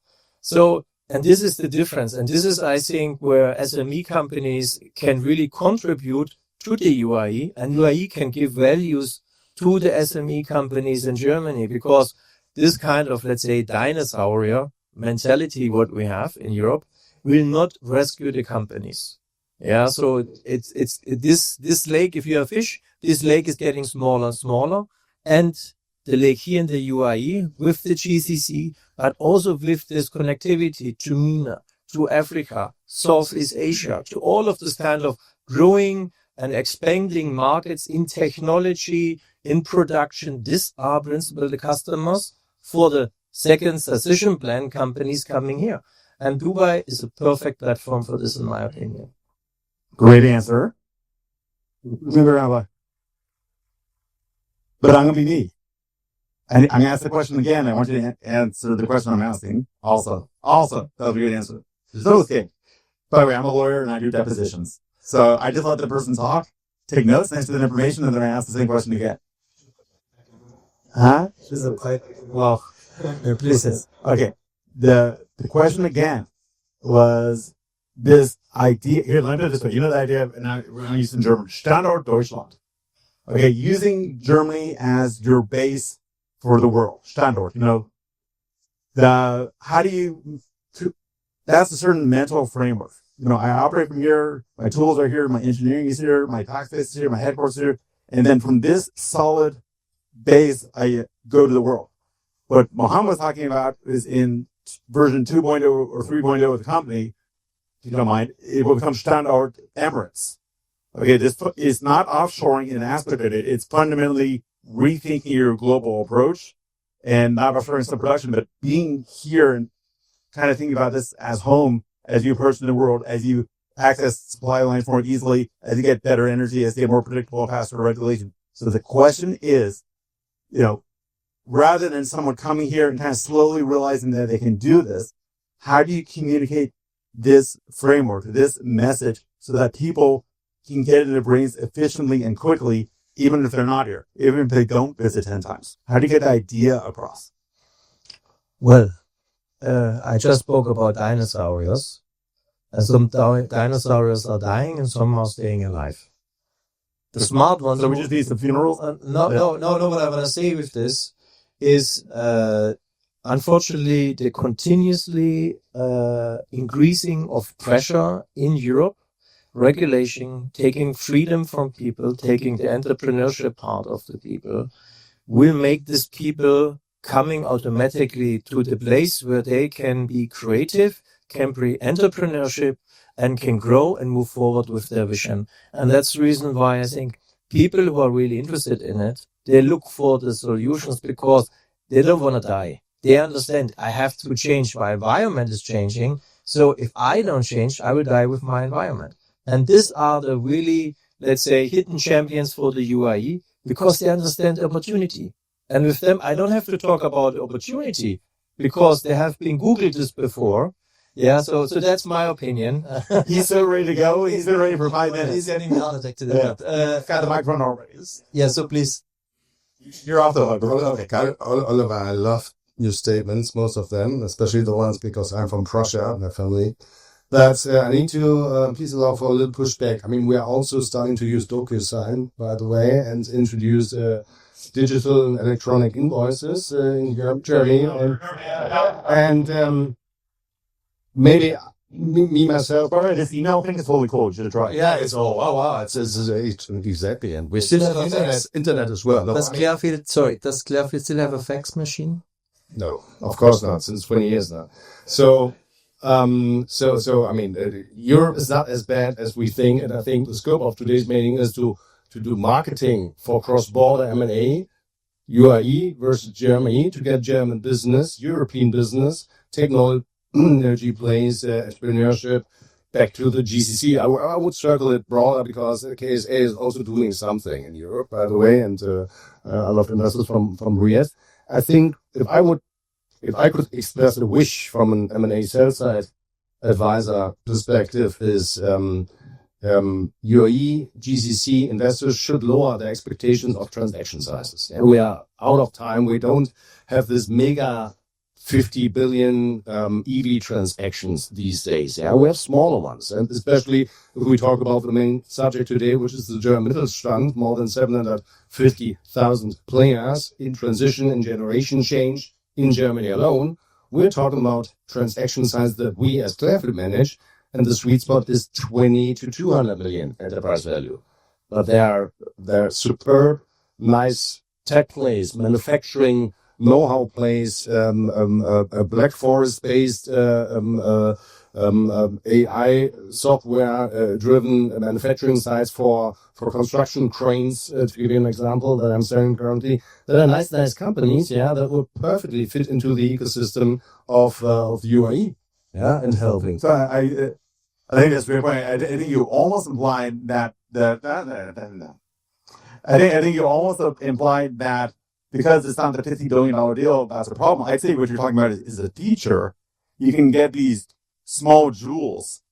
So, and this is the difference. And this is, I think, where SME companies can really contribute to the UAE, and UAE can give values to the SME companies in Germany, because this kind of, let's say, dinosaur mentality, what we have in Europe, will not rescue the companies. Yeah, so it's this lake, if you have fish, this lake is getting smaller and smaller. And the lake here in the UAE with the GCC, but also with this connectivity to MENA, to Africa, Southeast Asia, to all of this kind of growing and expanding markets in technology, in production. These are principally the customers for the second succession plan companies coming here. And Dubai is a perfect platform for this, in my opinion. Great answer. Remember, but I'm going to be me. And I'm going to ask the question again. I want you to answer the question I'm asking. Also, that was a good answer. So okay. By the way, I'm a lawyer and I do depositions. So I just let the person talk, take notes, answer the information, and then I ask the same question again. Huh? This is quite well. Please. Okay. The question again was this idea. Here, let me put it this way. You know the idea of, and we're going to use in German, Standort Deutschland. Okay, using Germany as your base for the world. Standort, you know. That's a certain mental framework. You know, I operate from here, my tools are here, my engineering is here, my tax base is here, my headquarters is here, and then from this solid base, I go to the world. What Mohamed was talking about is in version 2.0 or 3.0 of the company, if you don't mind, it will become Standard Emirates. Okay, this is not offshoring in an aspect of it. It's fundamentally rethinking your global approach and not offshoring some production, but being here and kind of thinking about this as home, as you approach the world, as you access supply lines more easily, as you get better energy, as you get more predictable, faster regulation. So the question is, rather than someone coming here and kind of slowly realizing that they can do this, how do you communicate this framework, this message, so that people can get it in their brains efficiently and quickly, even if they're not here, even if they don't visit 10 times? How do you get the idea across? Well, I just spoke about dinosaurs. And some dinosaurs are dying and some are staying alive. The smart ones... So we just need some funerals? No. What I want to say with this is, unfortunately, the continuously increasing of pressure in Europe, regulation, taking freedom from people, taking the entrepreneurship part of the people, will make these people coming automatically to the place where they can be creative, can be entrepreneurship, and can grow and move forward with their vision. And that's the reason why I think people who are really interested in it, they look for the solutions because they don't want to die. They understand I have to change. My environment is changing. So if I don't change, I will die with my environment. And these are the really, let's say, hidden champions for the UAE because they understand opportunity. And with them, I don't have to talk about opportunity because they have been Googled this before. Yeah, so that's my opinion. He's so ready to go. He's been ready for 5 minutes. He's getting me heart attack today. Got the microphone already. Yeah, so please. You're off the hook. Okay, Oliver, I love your statements, most of them, especially the ones because I'm from Prussia, my family. But I need to please allow for a little pushback. I mean, we are also starting to use DocuSign, by the way, and introduce digital and electronic invoices in Germany. And maybe me myself. This email thing is totally cool. You should try. Yeah, it's wow. It's exactly, and we still have internet as well. Does Clairfield still have a fax machine? No, of course not. Since 20 years now. So I mean, Europe is not as bad as we think, and I think the scope of today's meeting is to do marketing for cross-border M&A, UAE versus Germany, to get German business, European business, technology plays, entrepreneurship, back to the GCC. I would circle it broader because the KSA is also doing something in Europe, by the way, and a lot of investors from Riyadh. I think if I could express a wish from an M&A sell-side advisor perspective is UAE, GCC investors should lower their expectations of transaction sizes. And we are out of time. We don't have this mega 50 billion EV transactions these days. Yeah, we have smaller ones. And especially if we talk about the main subject today, which is the German Mittelstand, more than 750,000 players in transition and generation change in Germany alone. We're talking about transaction size that we as Clairfield manage, and the sweet spot is 20 to 200 million enterprise value. But they're superb, nice tech plays, manufacturing know-how plays, Black Forest-based AI software-driven manufacturing sites for construction cranes, to give you an example that I'm selling currently. That are nice companies, that would perfectly fit into the ecosystem of the UAE, and helping. So I think that's a great point. I think you almost implied that I think you almost implied that because it's not a $50 billion deal, that's a problem. I'd say what you're talking about is a feature. You can get these small jewels,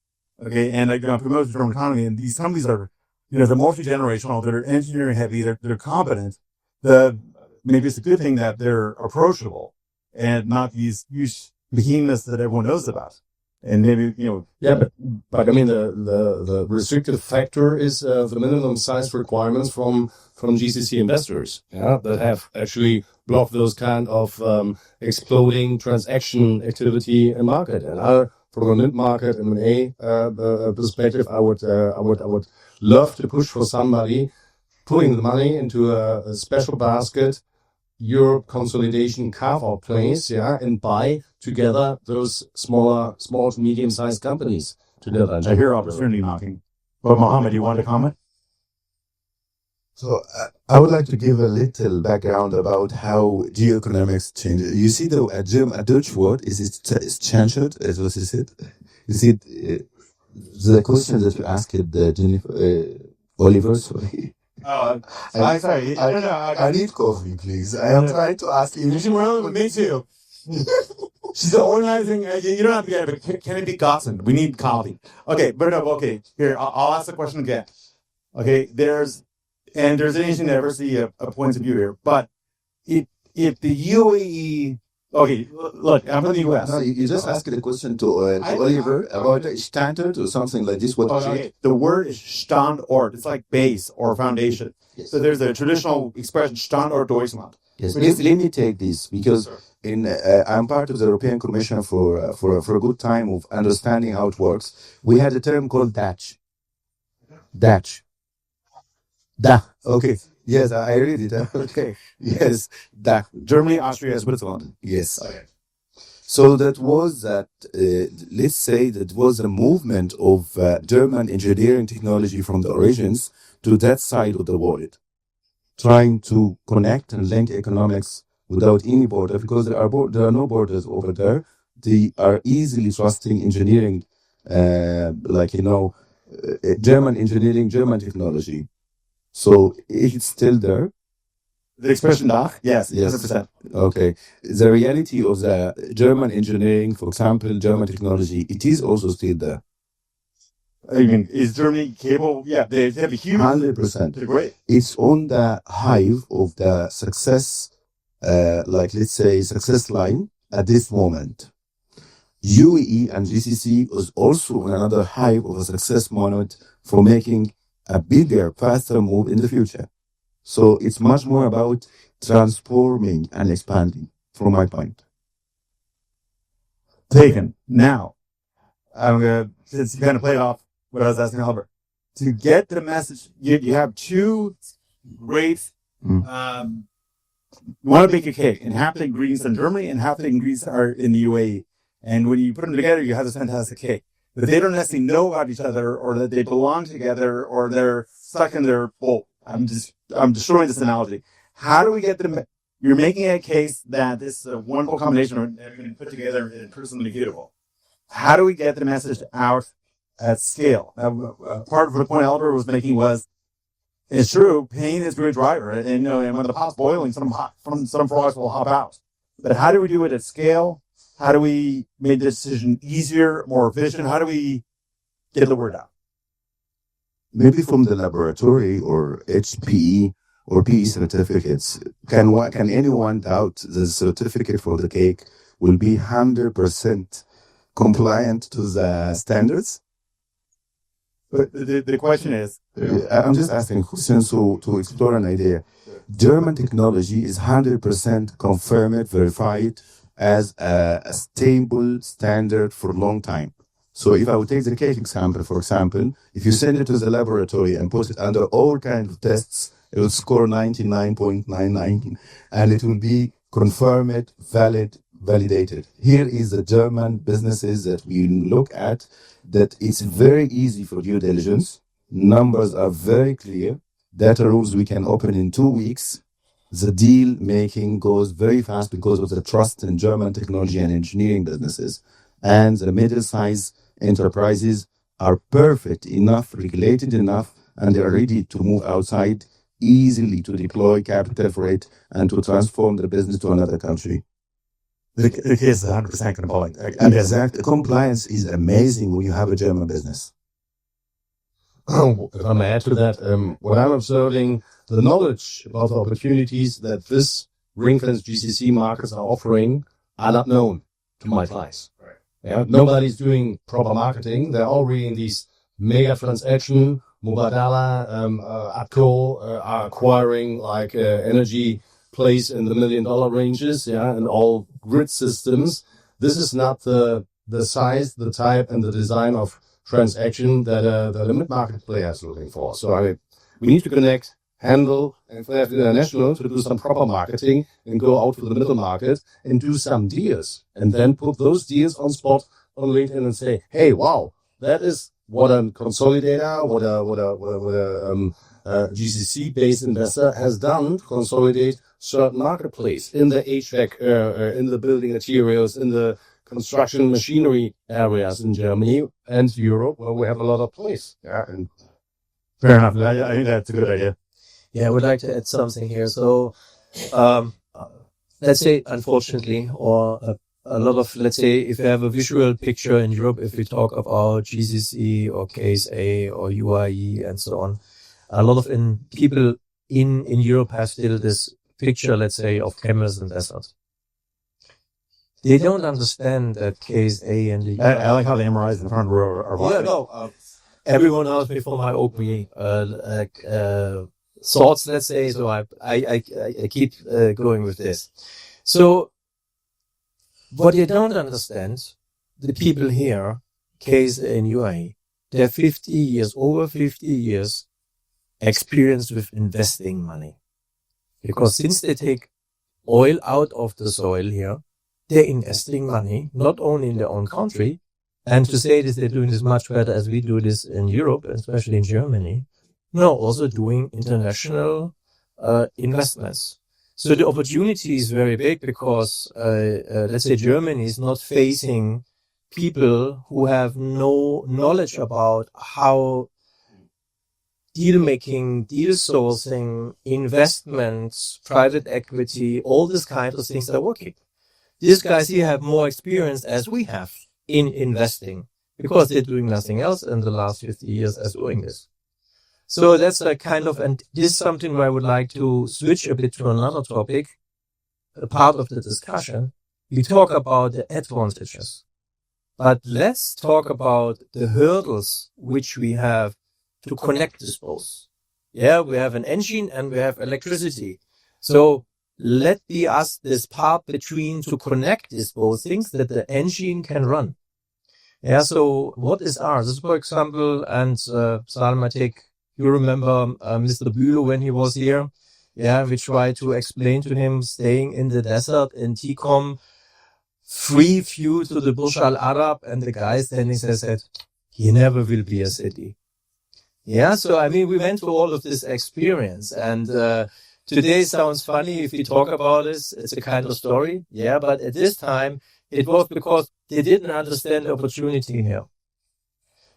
okay, and promote the German economy. And these companies are, they're multi-generational, they're engineering heavy, they're competent. Maybe it's a good thing that they're approachable and not these huge behemoths that everyone knows about. And maybe, but I mean, the restrictive factor is the minimum size requirements from GCC investors, that have actually blocked those kind of exploding transaction activity in market. And from a mid-market M&A perspective, I would love to push for somebody putting the money into a special basket, Europe consolidation carve-out place, and buy together those small to medium-sized companies together. I hear opportunity knocking. But Mohamed, you want to comment? So I would like to give a little background about how geoeconomics changes. You see, a Dutch word is Schander, as was said. You see, the question that you asked Jennifer, Oliver, sorry. I'm sorry. I need coffee, please. I am trying to ask you. Me too. She's organizing. You don't have to get it, but can it be gossip? We need coffee. Okay, but okay. Here, I'll ask the question again. Okay, there's interesting diversity of points of view here, but if the UAE, okay, look, I'm from the US. No, you just asked the question to Oliver about standard or something like this. Okay. The word is Standort. It's like base or foundation. Yes. So there's a traditional expression, Standort Deutschland. Yes, let me take this because I'm part of the European Commission for a good time of understanding how it works. We had a term called Dutch. Da. Okay. Yes, I read it. Okay. Yes. Da. Germany, Austria, Switzerland. Yes. Okay. So that was let's say that was a movement of German engineering technology from the origins to that side of the world, trying to connect and link economics without any border, because there are no borders over there. They are easily trusting engineering, German engineering, German technology. So it's still there. The expression Dach? Yes, 100%. Okay. The reality of the German engineering, for example, German technology, it is also still there. I mean, is Germany capable? Yeah, they have a huge 100%. They're great. It's on the hive of the success, let's say, success line at this moment. UAE and GCC was also on another hive of a success moment for making a bigger, faster move in the future. So it's much more about transforming and expanding, from my point. Taken. Now, I'm going to, since you kind of played off what I was asking Albert, to get the message, you have two great, you want to bake a cake, and half the ingredients are in Germany and half the ingredients are in the UAE. And when you put them together, you have this fantastic cake. But they don't necessarily know about each other, or that they belong together, or they're stuck in their bowl. I'm destroying this analogy. How do we get them? You're making a case that this wonderful combination are going to put together in personally beautiful. How do we get the message out at scale? Part of the point Albert was making was, it's true, pain is a great driver, and when the pot's boiling, some frogs will hop out. But how do we do it at scale? How do we make the decision easier, more efficient? How do we get the word out? Maybe from the laboratory or HPE or PE certificates. Can anyone doubt the certificate for the cake will be 100% compliant to the standards? But the question is... I'm just asking questions to explore an idea. German technology is 100% confirmed, verified as a stable standard for a long time. So if I would take the cake example, for example, if you send it to the laboratory and put it under all kinds of tests, it will score 99.99 and it will be confirmed, valid, validated. Here is the German businesses that we look at, that it's very easy for due diligence. Numbers are very clear. Data rooms we can open in 2 weeks. The deal making goes very fast because of the trust in German technology and engineering businesses. And the middle-sized enterprises are perfect enough, regulated enough, and they are ready to move outside easily to deploy capital for it and to transform the business to another country. The case is 100% compliant. Exactly. Compliance is amazing when you have a German business. If I may add to that, what I'm observing, the knowledge about the opportunities that this ring-fenced GCC markets are offering are not known to my clients. Right. Yeah, nobody's doing proper marketing. They're all reading these mega transaction. Mubadala, Atco are acquiring like energy plays in the $1 million ranges, and all grid systems. This is not the size, the type, and the design of transaction that a mid-market player is looking for. So we need to connect Handle and Clairfield International to do some proper marketing and go out to the middle market and do some deals and then put those deals on spot on LinkedIn and say, hey, wow, that is what a consolidator, what a GCC-based investor has done to consolidate certain marketplace in the HVAC, in the building materials, in the construction machinery areas in Germany and Europe, where we have a lot of place. Yeah, and Fair enough. I think that's a good idea. Yeah, I would like to add something here. So, let's say, unfortunately, or a lot of, let's say, if you have a visual picture in Europe, if we talk about GCC or KSA or UAE and so on, a lot of people in Europe have still this picture, let's say, of camels and deserts. They don't understand that KSA and the I like how the MRIs in the front row are yeah, no, everyone asked me for my opening thoughts, let's say, so I keep going with this. So what you don't understand, the people here, case in UAE, they're 50 years, over 50 years experience with investing money. Because since they take oil out of the soil here, they're investing money, not only in their own country, and to say this, they're doing this much better as we do this in Europe, especially in Germany. No, also doing international investments. So the opportunity is very big because, let's say Germany is not facing people who have no knowledge about how deal making, deal sourcing, investments, private equity, all these kinds of things are working. These guys here have more experience as we have in investing because they're doing nothing else in the last 50 years as doing this. So that's a kind of, and this is something where I would like to switch a bit to another topic, a part of the discussion. We talk about the advantages, but let's talk about the hurdles which we have to connect this both. Yeah, we have an engine and we have electricity. So let be us this part between to connect these both things that the engine can run. Yeah, so what is ours? This, for example, and Salma, you remember Mr. Bülow when he was here? Yeah, we tried to explain to him staying in the desert in Tikom, free view to the Burj Al Arab, and the guy standing there said, he never will be a city. Yeah, so I mean, we went through all of this experience, and today sounds funny if we talk about this. It's a kind of story. Yeah, but at this time, it was because they didn't understand the opportunity here.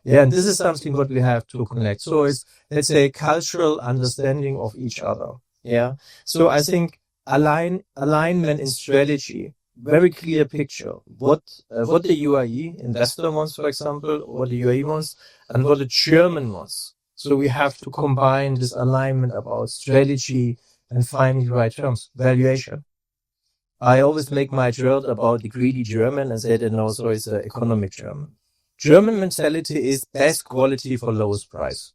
Yeah, and this is something what we have to connect. So it's, let's say, cultural understanding of each other. Yeah. So I think alignment in strategy, very clear picture. What the UAE investor wants, for example, what the UAE wants, and what the German wants. So we have to combine this alignment about strategy and finding the right terms. Valuation. I always make my joke about the greedy German and say that no, so it's an economic German. German mentality is best quality for lowest price.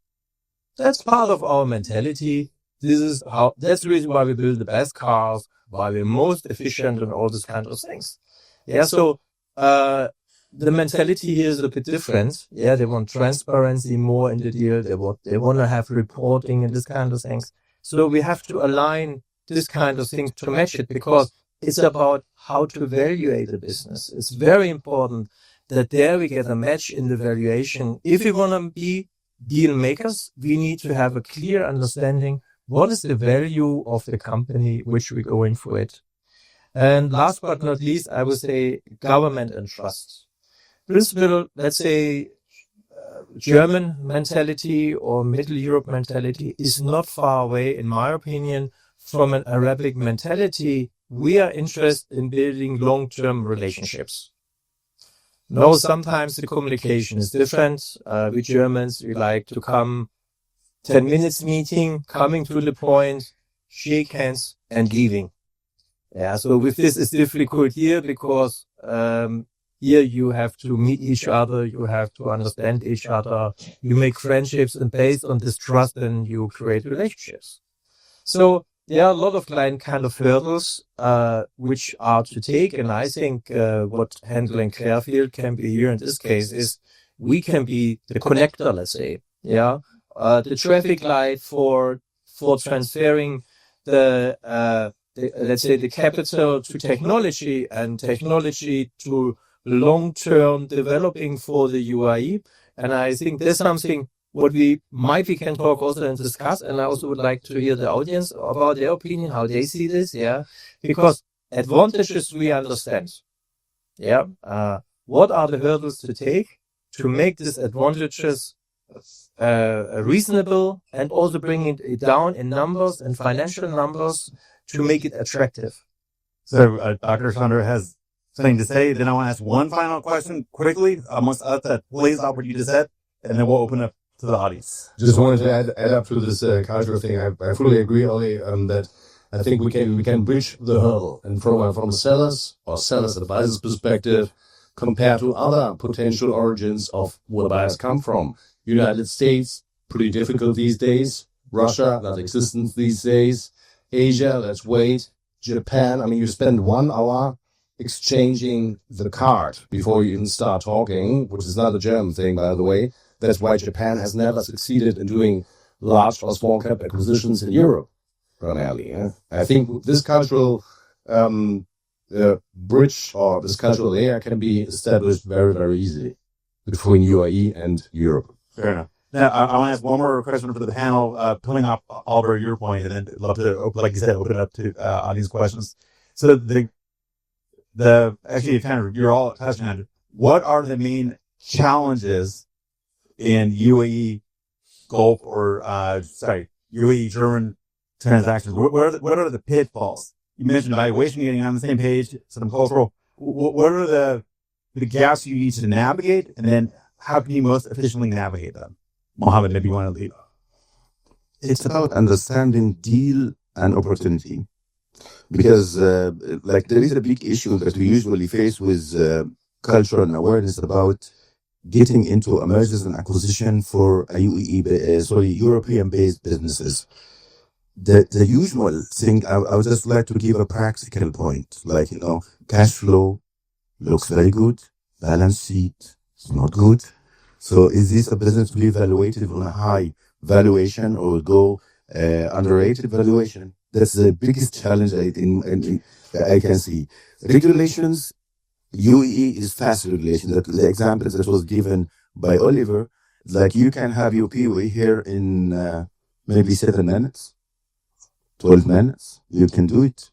That's part of our mentality. That's the reason why we build the best cars, why we're most efficient and all these kind of things. Yeah, so, the mentality here is a bit different. Yeah, they want transparency more in the deal. They want to have reporting and this kind of things. So we have to align this kind of things to match it because it's about how to evaluate the business. It's very important that there we get a match in the valuation. If we want to be deal makers, we need to have a clear understanding what is the value of the company which we're going for it. And last but not least, I would say government and trust. Principle, let's say German mentality or Middle Europe mentality is not far away, in my opinion, from an Arabic mentality. We are interested in building long-term relationships. No, sometimes the communication is different. We Germans, we like to come 10 minutes meeting, coming to the point, shake hands and leaving. Yeah, so with this it's difficult here because here you have to meet each other, you have to understand each other, you make friendships, and based on this trust, then you create relationships. So there are a lot of kind of hurdles which are to take, and I think what Handel and Clairfield can be here in this case is we can be the connector, let's say, yeah, the traffic light for for transferring the let's say the capital to technology and technology to long-term developing for the UAE. And I think there's something what we can talk also and discuss. And I also would like to hear the audience about their opinion, how they see this. Yeah, because advantages we understand. Yeah, what are the hurdles to take to make these advantages reasonable and also bringing it down in numbers and financial numbers to make it attractive. So Dr. Schander has something to say. Then I want to ask one final question quickly amongst us that plays off what you just said, and then we'll open up to the audience. Just wanted to add up to this cultural thing. I fully agree, Ollie, that I think we can bridge the hurdle, and from sellers or sellers advisors perspective, compared to other potential origins of where buyers come from. United States, pretty difficult these days. Russia, not existent these days. Asia, let's wait. Japan, I mean, you spend 1 hour exchanging the card before you even start talking, which is not a German thing, by the way. That's why Japan has never succeeded in doing large or small cap acquisitions in Europe, primarily. Yeah? I think this cultural bridge or this cultural layer can be established very, very easily between UAE and Europe. Fair enough. Now, I want to ask one more question for the panel, pulling up, Oliver, your point, and then I'd love to, like you said, open it up to audience questions. So actually, kind of, you're all touching on it. What are the main challenges in UAE Gulf or, UAE German transactions? What are the pitfalls? You mentioned valuation, getting on the same page, some cultural. What are the gaps you need to navigate, and then how can you most efficiently navigate them? Mohamed, maybe you want to lead. It's about understanding deal and opportunity. Because there is a big issue that we usually face with cultural and awareness about getting into a mergers and acquisition for a European-based businesses. The usual thing, I would just like to give a practical point. Cash flow looks very good. Balance sheet is not good. So is this a business to be evaluated on a high valuation or go underrated valuation? That's the biggest challenge I can see. Regulations, UAE is fast regulation. The examples that was given by Oliver, like you can have your POA here in maybe 7 minutes, 12 minutes. You can do it.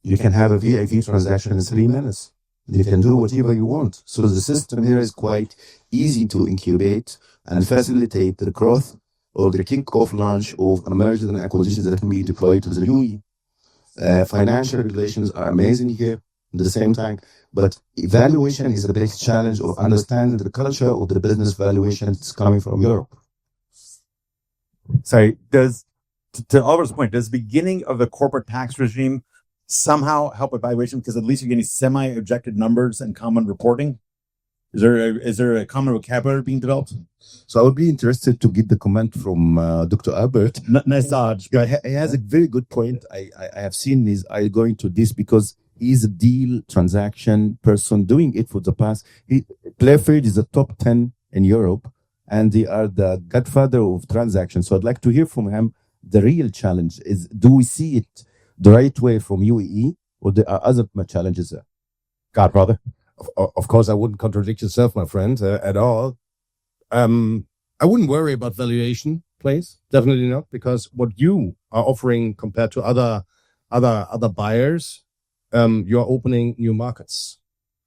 You can have a VIP transaction in 3 minutes. You can do whatever you want. So the system here is quite easy to incubate and facilitate the growth or the kick-off launch of mergers and acquisitions that can be deployed to the UAE. Financial regulations are amazing here at the same time, but evaluation is the biggest challenge of understanding the culture of the business valuations coming from Europe. Sorry, to Oliver's point, does the beginning of the corporate tax regime somehow help evaluation because at least you're getting semi-objective numbers and common reporting? Is there a common vocabulary being developed? So I would be interested to get the comment from Dr. Albert. Nice dodge. He has a very good point. I have seen his eye going to this because he's a deal transaction person doing it for the past. Clairfield is the top 10 in Europe, and they are the godfather of transactions. So I'd like to hear from him. The real challenge is, do we see it the right way from UAE, or there are other challenges there? Godbrother. Of course, I wouldn't contradict yourself, my friend, at all. I wouldn't worry about valuation plays. Definitely not, because what you are offering compared to other buyers, you're opening new markets,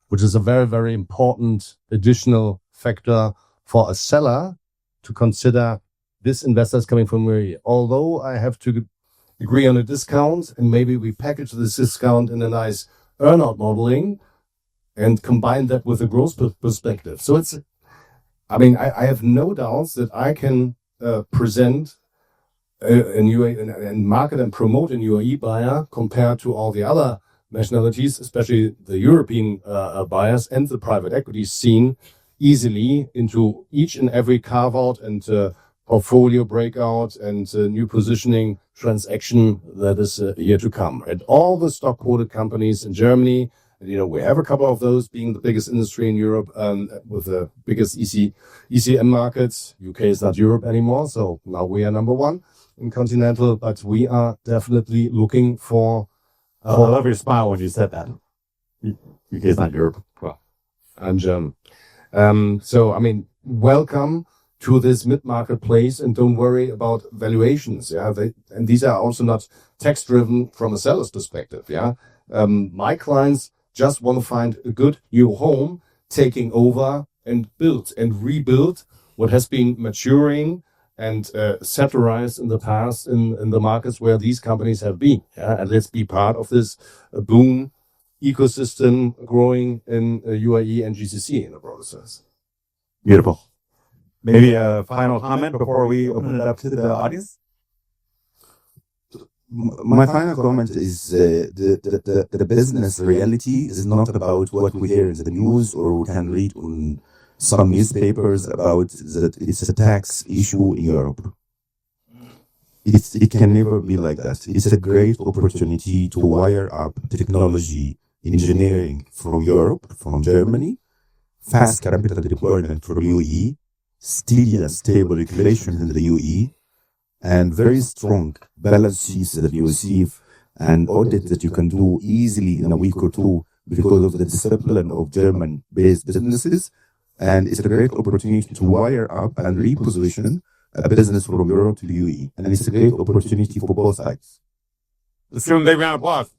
which is a very, very important additional factor for a seller to consider. This investor is coming from UAE. Although I have to agree on a discount, and maybe we package this discount in a nice earnout modeling and combine that with a growth perspective. So I have no doubts that I can present in UAE and market and promote a UAE buyer compared to all the other nationalities, especially the European buyers and the private equity scene, easily into each and every carve out and portfolio breakout and new positioning transaction that is here to come. And all the stock quoted companies in Germany, we have a couple of those being the biggest industry in Europe with the biggest ECM markets. UK is not Europe anymore, so now we are number one. in Continental, but we are definitely looking for. I love your smile when you said that. UK is not Europe. Well, I'm German. So, I mean, welcome to this mid-market place, and don't worry about valuations. Yeah, and these are also not tax-driven from a seller's perspective. Yeah, my clients just want to find a good new home, taking over and build and rebuild what has been maturing and satirized in the past in the markets where these companies have been. Yeah? And let's be part of this boom ecosystem growing in UAE and GCC in the process. Beautiful. Maybe a final comment before we open it up to the audience? My final comment is the business reality is not about what we hear in the news or we can read on some newspapers about that it's a tax issue in Europe. It can never be like that. It's a great opportunity to wire up technology, engineering from Europe, from Germany, fast capital deployment from UAE, steady and stable regulations in the UAE, and very strong balance sheets that you receive and audit that you can do easily in a week or two because of the discipline of German-based businesses. And it's a great opportunity to wire up and reposition a business from Europe to the UAE. And it's a great opportunity for both sides. Let's give them a big round of applause.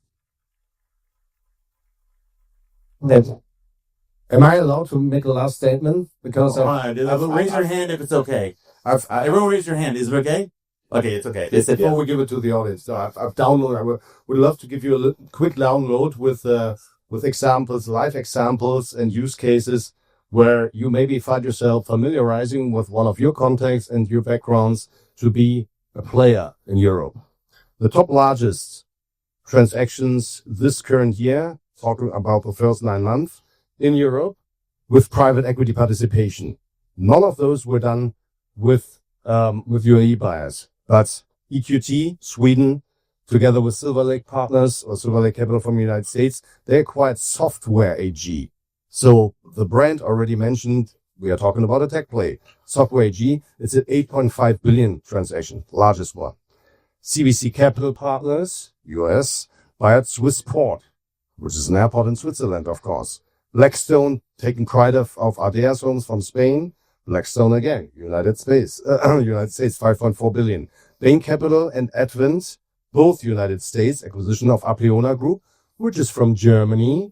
Am I allowed to make a last statement? Because raise your hand if it's okay. Everyone raise your hand. Is it okay? Okay, it's okay. Before we give it to the audience, so I've downloaded. I would love to give you a quick download with examples, live examples, and use cases where you maybe find yourself familiarizing with one of your contacts and your backgrounds to be a player in Europe. The top largest transactions this current year, talking about the first 9 months in Europe, with private equity participation. None of those were done with UAE buyers, but EQT, Sweden, together with Silver Lake Partners or Silver Lake Capital from the United States, they acquired Software AG. So the brand already mentioned, we are talking about a tech play. Software AG, it's an 8.5 billion transaction, largest one. CVC Capital Partners, US, bought Swissport, which is an airport in Switzerland, of course. Blackstone, taking pride of Ardeas Homes from Spain. Blackstone again, United States, 5.4 billion. Bain Capital and Advent, both United States, acquisition of Apleona Group, which is from Germany,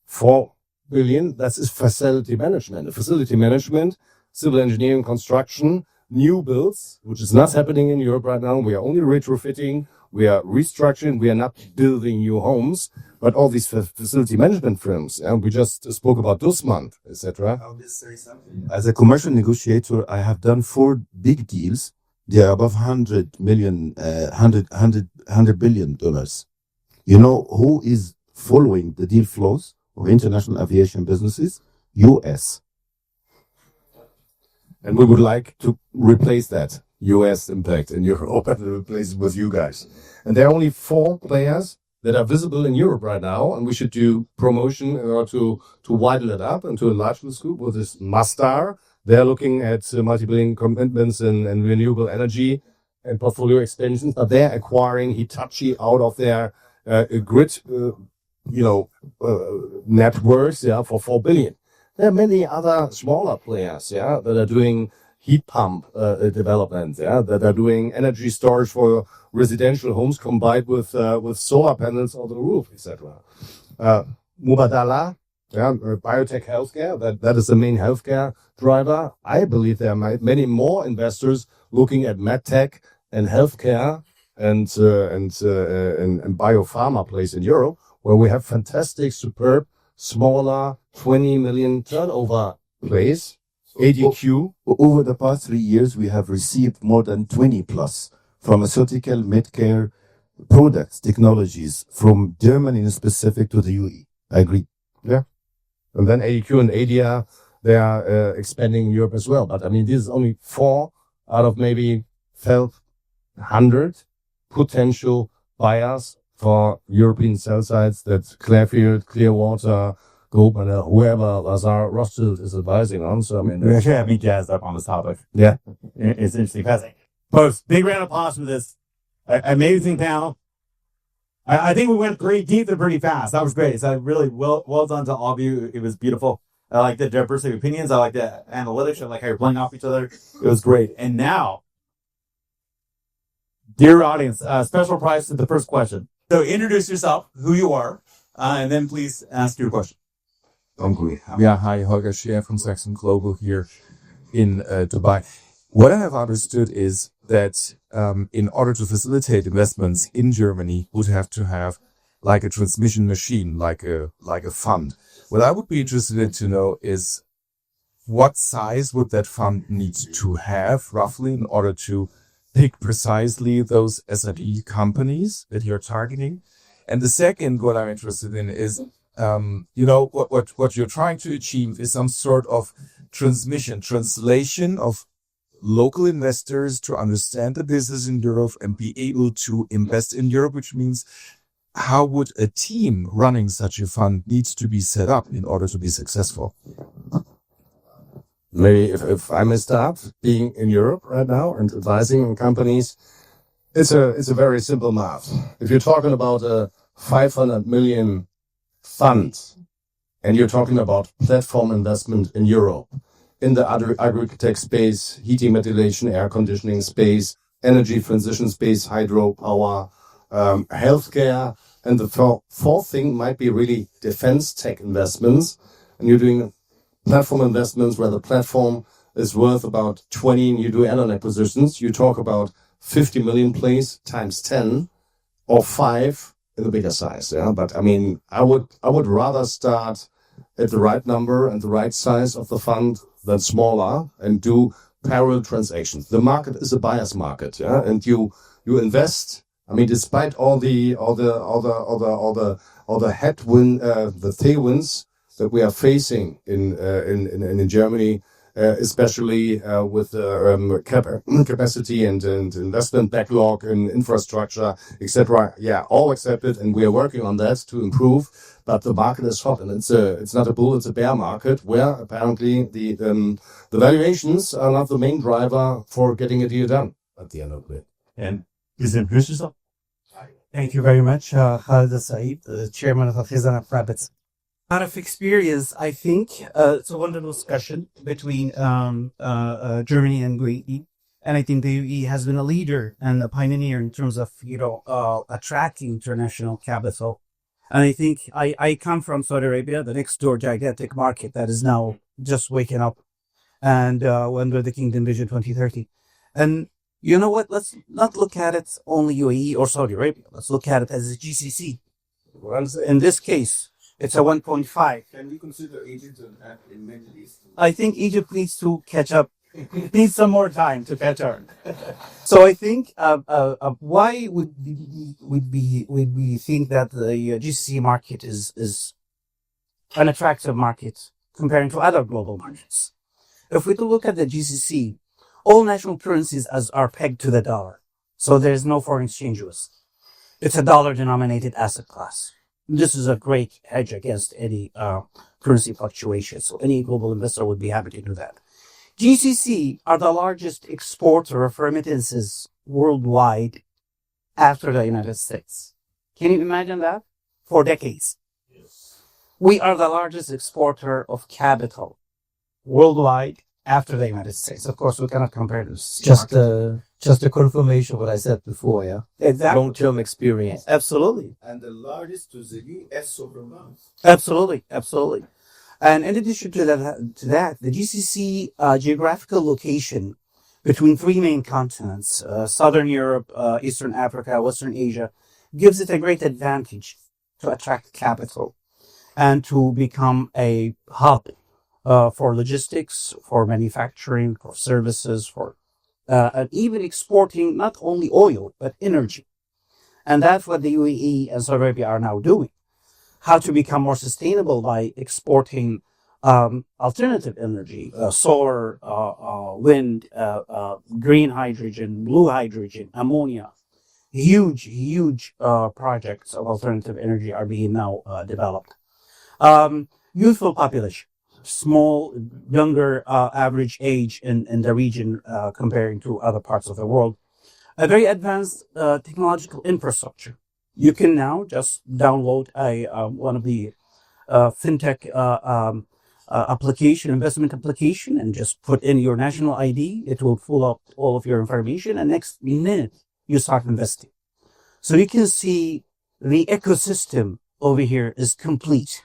4 billion. That is facility management. Facility management, civil engineering, construction, new builds, which is not happening in Europe right now. We are only retrofitting. We are restructuring. We are not building new homes, but all these facility management firms. And we just spoke about Dussmann, etc. As a commercial negotiator, I have done 4 big deals. They are above $100 billion. You know who is following the deal flows of international aviation businesses? US. And we would like to replace that US impact in Europe and replace it with you guys. And there are only 4 players that are visible in Europe right now, and we should do promotion in order to widen it up and to enlarge this group with this Mastar. They're looking at multi-billion commitments in renewable energy and portfolio extensions, but they're acquiring Hitachi out of their grid, networks, for 4 billion. There are many other smaller players, that are doing heat pump development, that are doing energy storage for residential homes combined with solar panels on the roof, etc. Mubadala, biotech healthcare, that is the main healthcare driver. I believe there are many more investors looking at medtech and healthcare and biopharma plays in Europe, where we have fantastic, superb, smaller, 20 million turnover plays. ADQ. Over the past 3 years, we have received more than 20 plus pharmaceutical, medcare products, technologies from Germany in specific to the UAE. I agree. Yeah. And then ADQ and ADIA, they are expanding in Europe as well. But I mean, this is only 4 out of maybe 1,200 potential buyers for European sell sites that Clairfield, Clearwater, Goldman, whoever Lazar Rothschild is advising on. So I mean, we actually have me jazzed up on this topic. Yeah, it's interesting because Post. Big round of applause for this amazing panel. I think we went pretty deep and pretty fast. That was great. So really well done to all of you. It was beautiful. I like the diversity of opinions. I like the analytics. I like how you're playing off each other. It was great. And now, dear audience, special prize to the first question. So introduce yourself, who you are, and then please ask your question. Yeah, hi, Holger Scheer from Saxon Global here in Dubai. What I have understood is that in order to facilitate investments in Germany, would have to have like a transmission machine, like a fund. What I would be interested in to know is what size would that fund need to have roughly in order to pick precisely those SME companies that you're targeting. And the second, what I'm interested in is, what you're trying to achieve is some sort of translation of local investors to understand the business in Europe and be able to invest in Europe, which means how would a team running such a fund need to be set up in order to be successful? Maybe if I may start, being in Europe right now and advising companies, it's a very simple math. If you're talking about a 500 million fund and you're talking about platform investment in Europe, in the agri-tech space, heating, ventilation, air conditioning space, energy transition space, hydropower, healthcare, and the fourth thing might be really defense tech investments. And you're doing platform investments where the platform is worth about 20 and you do add-on acquisitions. You talk about 50 million plays times 10 or 5 in the bigger size. Yeah, but I mean, I would rather start at the right number and the right size of the fund than smaller and do parallel transactions. The market is a buyer's market, yeah, and you invest. I mean, despite all the headwind, the tailwinds that we are facing in Germany, especially with capacity and investment backlog and infrastructure, etc. Yeah, all accepted, and we are working on that to improve. But the market is hot, and it's not a bull, it's a bear market where apparently the valuations are not the main driver for getting a deal done at the end of it. And please introduce yourself. Thank you very much, Khalid Saeed, the chairman of Khizana Rabbits. Out of experience, I think it's a wonderful discussion between Germany and UAE, and I think the UAE has been a leader and a pioneer in terms of attracting international capital. And I think I come from Saudi Arabia, the next door gigantic market that is now just waking up, and under the Kingdom Vision 2030. And you know what? Let's not look at it only UAE or Saudi Arabia. Let's look at it as a GCC. In this case, it's a 1.5. Can we consider Egypt in Middle East? I think Egypt needs to catch up. It needs some more time to catch up. So I think why would we think that the GCC market is an attractive market comparing to other global markets? If we look at the GCC, all national currencies are pegged to the dollar, so there's no foreign exchange risk. It's a dollar-denominated asset class. This is a great hedge against any currency fluctuation. So any global investor would be happy to do that. GCC are the largest exporter of remittances worldwide after the United States. Can you imagine that? For decades. Yes. We are the largest exporter of capital worldwide after the United States. Of course, we cannot compare this. Just a confirmation of what I said before, yeah? Exactly. Long-term experience. Absolutely. And the largest to the US sovereign bonds. Absolutely. And in addition to that, the GCC geographical location between three main continents, Southern Europe, Eastern Africa, Western Asia, gives it a great advantage to attract capital and to become a hub for logistics, for manufacturing, for services, and even exporting not only oil, but energy. And that's what the UAE and Saudi Arabia are now doing. How to become more sustainable by exporting alternative energy, solar, wind, green hydrogen, blue hydrogen, ammonia. Huge projects of alternative energy are being now developed. Youthful population, younger average age in the region comparing to other parts of the world. a very advanced technological infrastructure. You can now just download one of the fintech investment application, and just put in your national ID. It will pull up all of your information, and next minute you start investing. So you can see the ecosystem over here is complete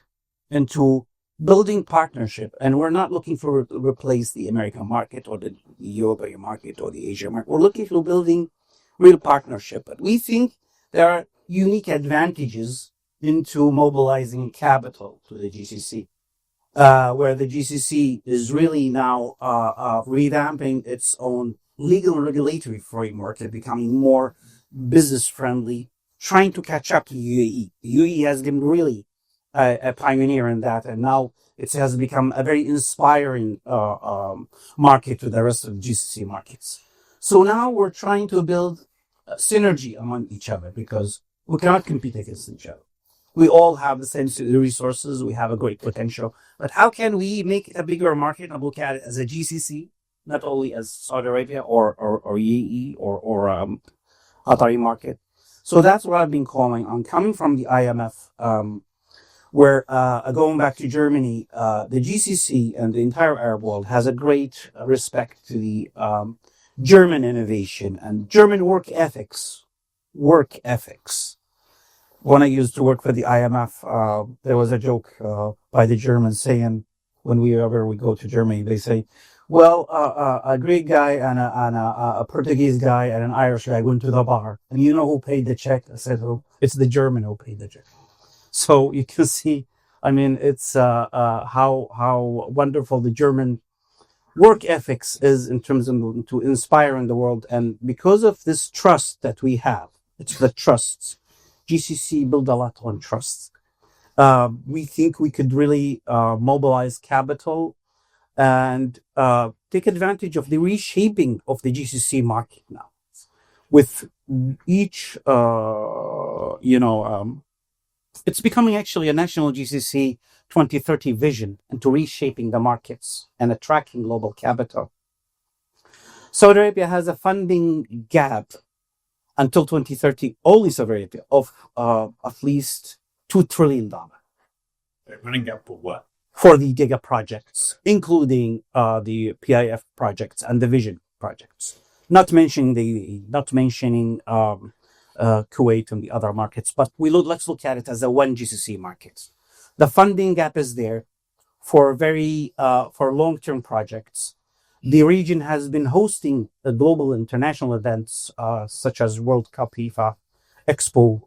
into building partnership. And we're not looking to replace the American market or the European market or the Asian market. We're looking for building real partnership. But we think there are unique advantages into mobilizing capital to the GCC, where the GCC is really now revamping its own legal and regulatory framework and becoming more business friendly, trying to catch up to UAE. UAE has been really a pioneer in that, and now it has become a very inspiring market to the rest of the GCC markets. So now we're trying to build synergy among each other, because we cannot compete against each other. We all have the same resources. We have a great potential. But how can we make it a bigger market and look at it as a GCC, not only as Saudi Arabia or UAE or Qatari market? So that's what I've been calling on. Coming from the IMF, where going back to Germany, the GCC and the entire Arab world has a great respect to the German innovation and German work ethics. When I used to work for the IMF, there was a joke by the Germans saying, whenever we go to Germany, they say, well, a Greek guy and a Portuguese guy and an Irish guy went to the bar. And you know who paid the check? I said, oh, it's the German who paid the check. So you can see, I mean, it's how wonderful the German work ethics is in terms of to inspiring the world. And because of this trust that we have, it's the trusts. GCC build a lot on trust. We think we could really mobilize capital and take advantage of the reshaping of the GCC market now. With each, it's becoming actually a national GCC 2030 vision into reshaping the markets and attracting global capital. Saudi Arabia has a funding gap until 2030, only Saudi Arabia, of at least $2 trillion. Running gap for what? For the giga projects, including the PIF projects and the vision projects. Not mentioning Kuwait and the other markets, but let's look at it as a one GCC market. The funding gap is there for for long-term projects. The region has been hosting global international events such as World Cup, FIFA, Expo,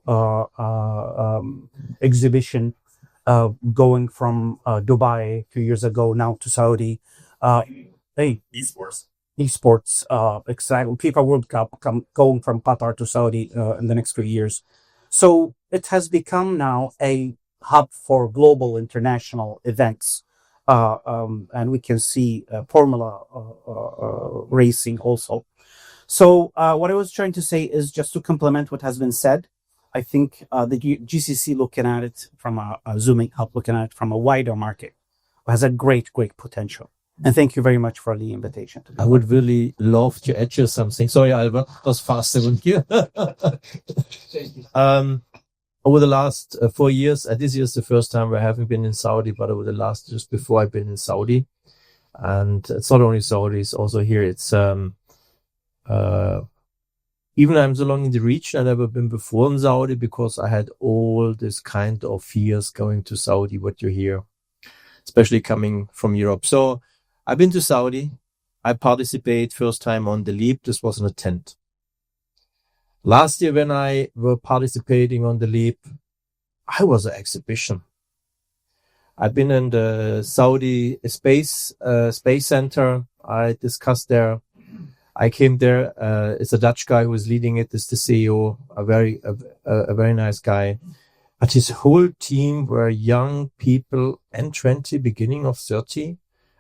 exhibition, going from Dubai 2 years ago now to Saudi. Esports, exactly. FIFA World Cup going from Qatar to Saudi in the next few years. So it has become now a hub for global international events. And we can see Formula racing also. So what I was trying to say is just to complement what has been said. I think the GCC looking at it from a zooming out, looking at it from a wider market, has a great potential. And thank you very much for the invitation. I would really love to add you something. Sorry, Albert, that was faster than you. Over the last 4 years, this year is the first time I haven't been in Saudi, but over the last, just before I've been in Saudi. And it's not only Saudi, it's also here. It's, even I'm so long in the region, I've never been before in Saudi because I had all this kind of fears going to Saudi, what you hear, especially coming from Europe. So I've been to Saudi. I participate first time on the Leap. This was in a tent. Last year, when I were participating on the Leap, I was an exhibition. I've been in the Saudi Space Center. I discussed there. I came there. It's a Dutch guy who is leading it. It's the CEO, a very nice guy. But his whole team were young people, and 20, beginning of 30.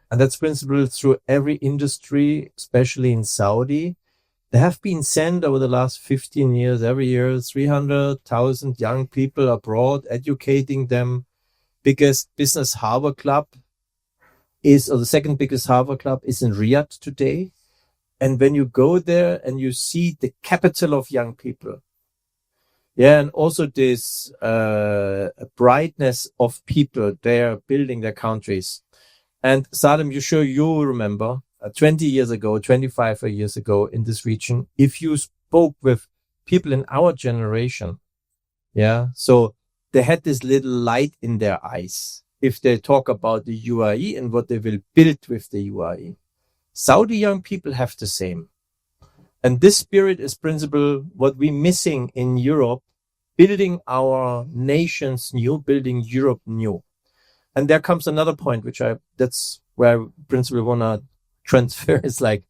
And that's principle through every industry, especially in Saudi. There have been sent over the last 15 years, every year, 300,000 young people abroad, educating them. Biggest business harbor club the second biggest harbor club is in Riyadh today. And when you go there and you see the capital of young people, and also this brightness of people there building their countries. And Salim, you remember 20 years ago, 25 years ago in this region, if you spoke with people in our generation, so they had this little light in their eyes if they talk about the UAE and what they will build with the UAE. Saudi young people have the same. And this spirit is principle what we're missing in Europe, building our nations new, building Europe new. And there comes another point, that's where I principally want to transfer is like,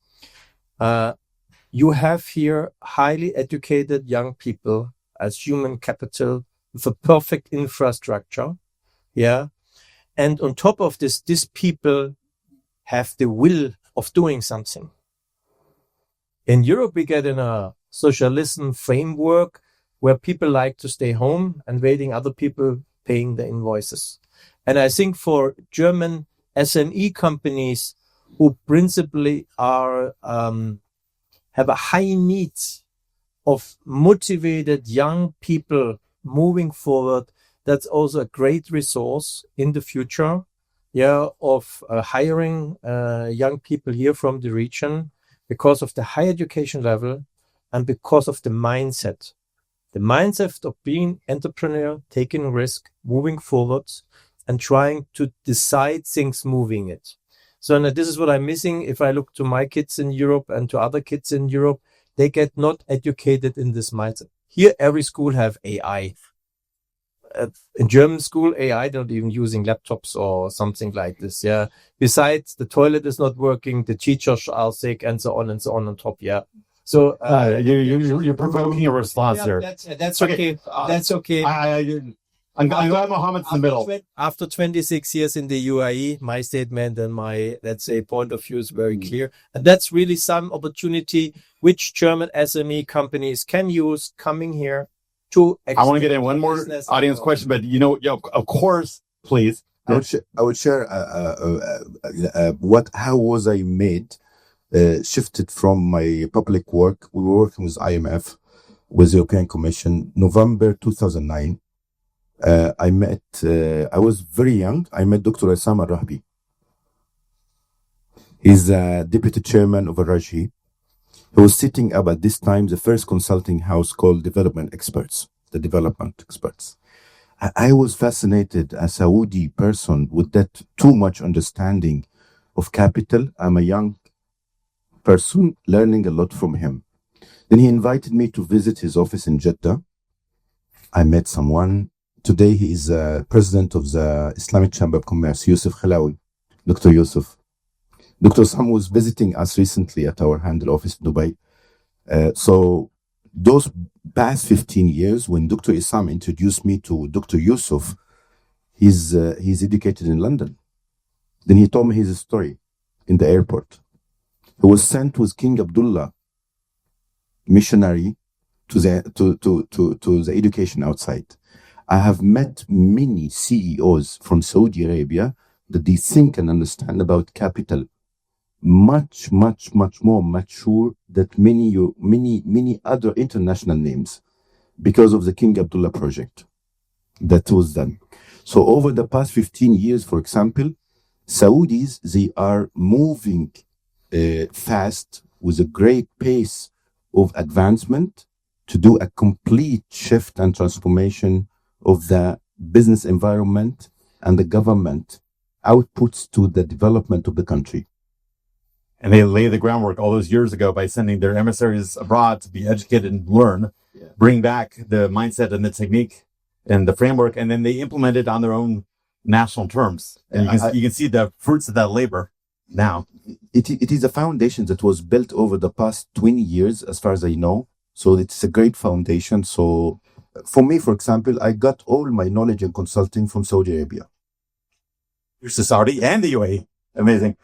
you have here highly educated young people as human capital with a perfect infrastructure. And on top of this, these people have the will of doing something. In Europe, we get in a socialism framework where people like to stay home and waiting other people paying the invoices. And I think for German SME companies who principally are have a high need of motivated young people moving forward, that's also a great resource in the future, of hiring young people here from the region because of the high education level and because of the mindset. The mindset of being entrepreneur, taking risk, moving forward, and trying to decide things moving it. So this is what I'm missing. If I look to my kids in Europe and to other kids in Europe, they get not educated in this mindset. Here, every school have AI. In German school, AI, they're not even using laptops or something like this. Besides, the toilet is not working, the teachers are sick, and so on on top. So you're provoking a response there. That's okay. That's okay. I'm glad Mohammed's in the middle. After 26 years in the UAE, my statement and my, let's say, point of view is very clear. And that's really some opportunity which German SME companies can use coming here to. I want to get in one more audience question, but of course, please. I would share how was I made, shifted from my public work. We were working with IMF, with the European Commission, November 2009. I was very young. I met Dr. Issam Al-Rahbi. He's deputy chairman of Al-Rajhi. He was setting up at this time the first consulting house called the Development Experts. I was fascinated as a Saudi person with that too much understanding of capital. I'm a young person learning a lot from him. Then he invited me to visit his office in Jeddah. I met someone. Today he is president of the Islamic Chamber of Commerce, Yusuf Khalawi, Dr. Yusuf. Dr. Sam was visiting us recently at our handle office in Dubai. So those past 15 years, when Dr. Issam introduced me to Dr. Yusuf, he's educated in London. Then he told me his story in the airport. He was sent with King Abdullah, missionary, to the education outside. I have met many CEOs from Saudi Arabia that they think and understand about capital much, much, much more mature than many other international names because of the King Abdullah project that was done. So over the past 15 years, for example, Saudis, they are moving fast with a great pace of advancement to do a complete shift and transformation of the business environment and the government outputs to the development of the country. And they lay the groundwork all those years ago by sending their emissaries abroad to be educated and learn, bring back the mindset and the technique and the framework, and then they implement it on their own national terms. And you can see the fruits of that labor now. It is a foundation that was built over the past 20 years, as far as I know. So it's a great foundation. So for me, for example, I got all my knowledge and consulting from Saudi Arabia. Here's to Saudi and the UAE. Amazing.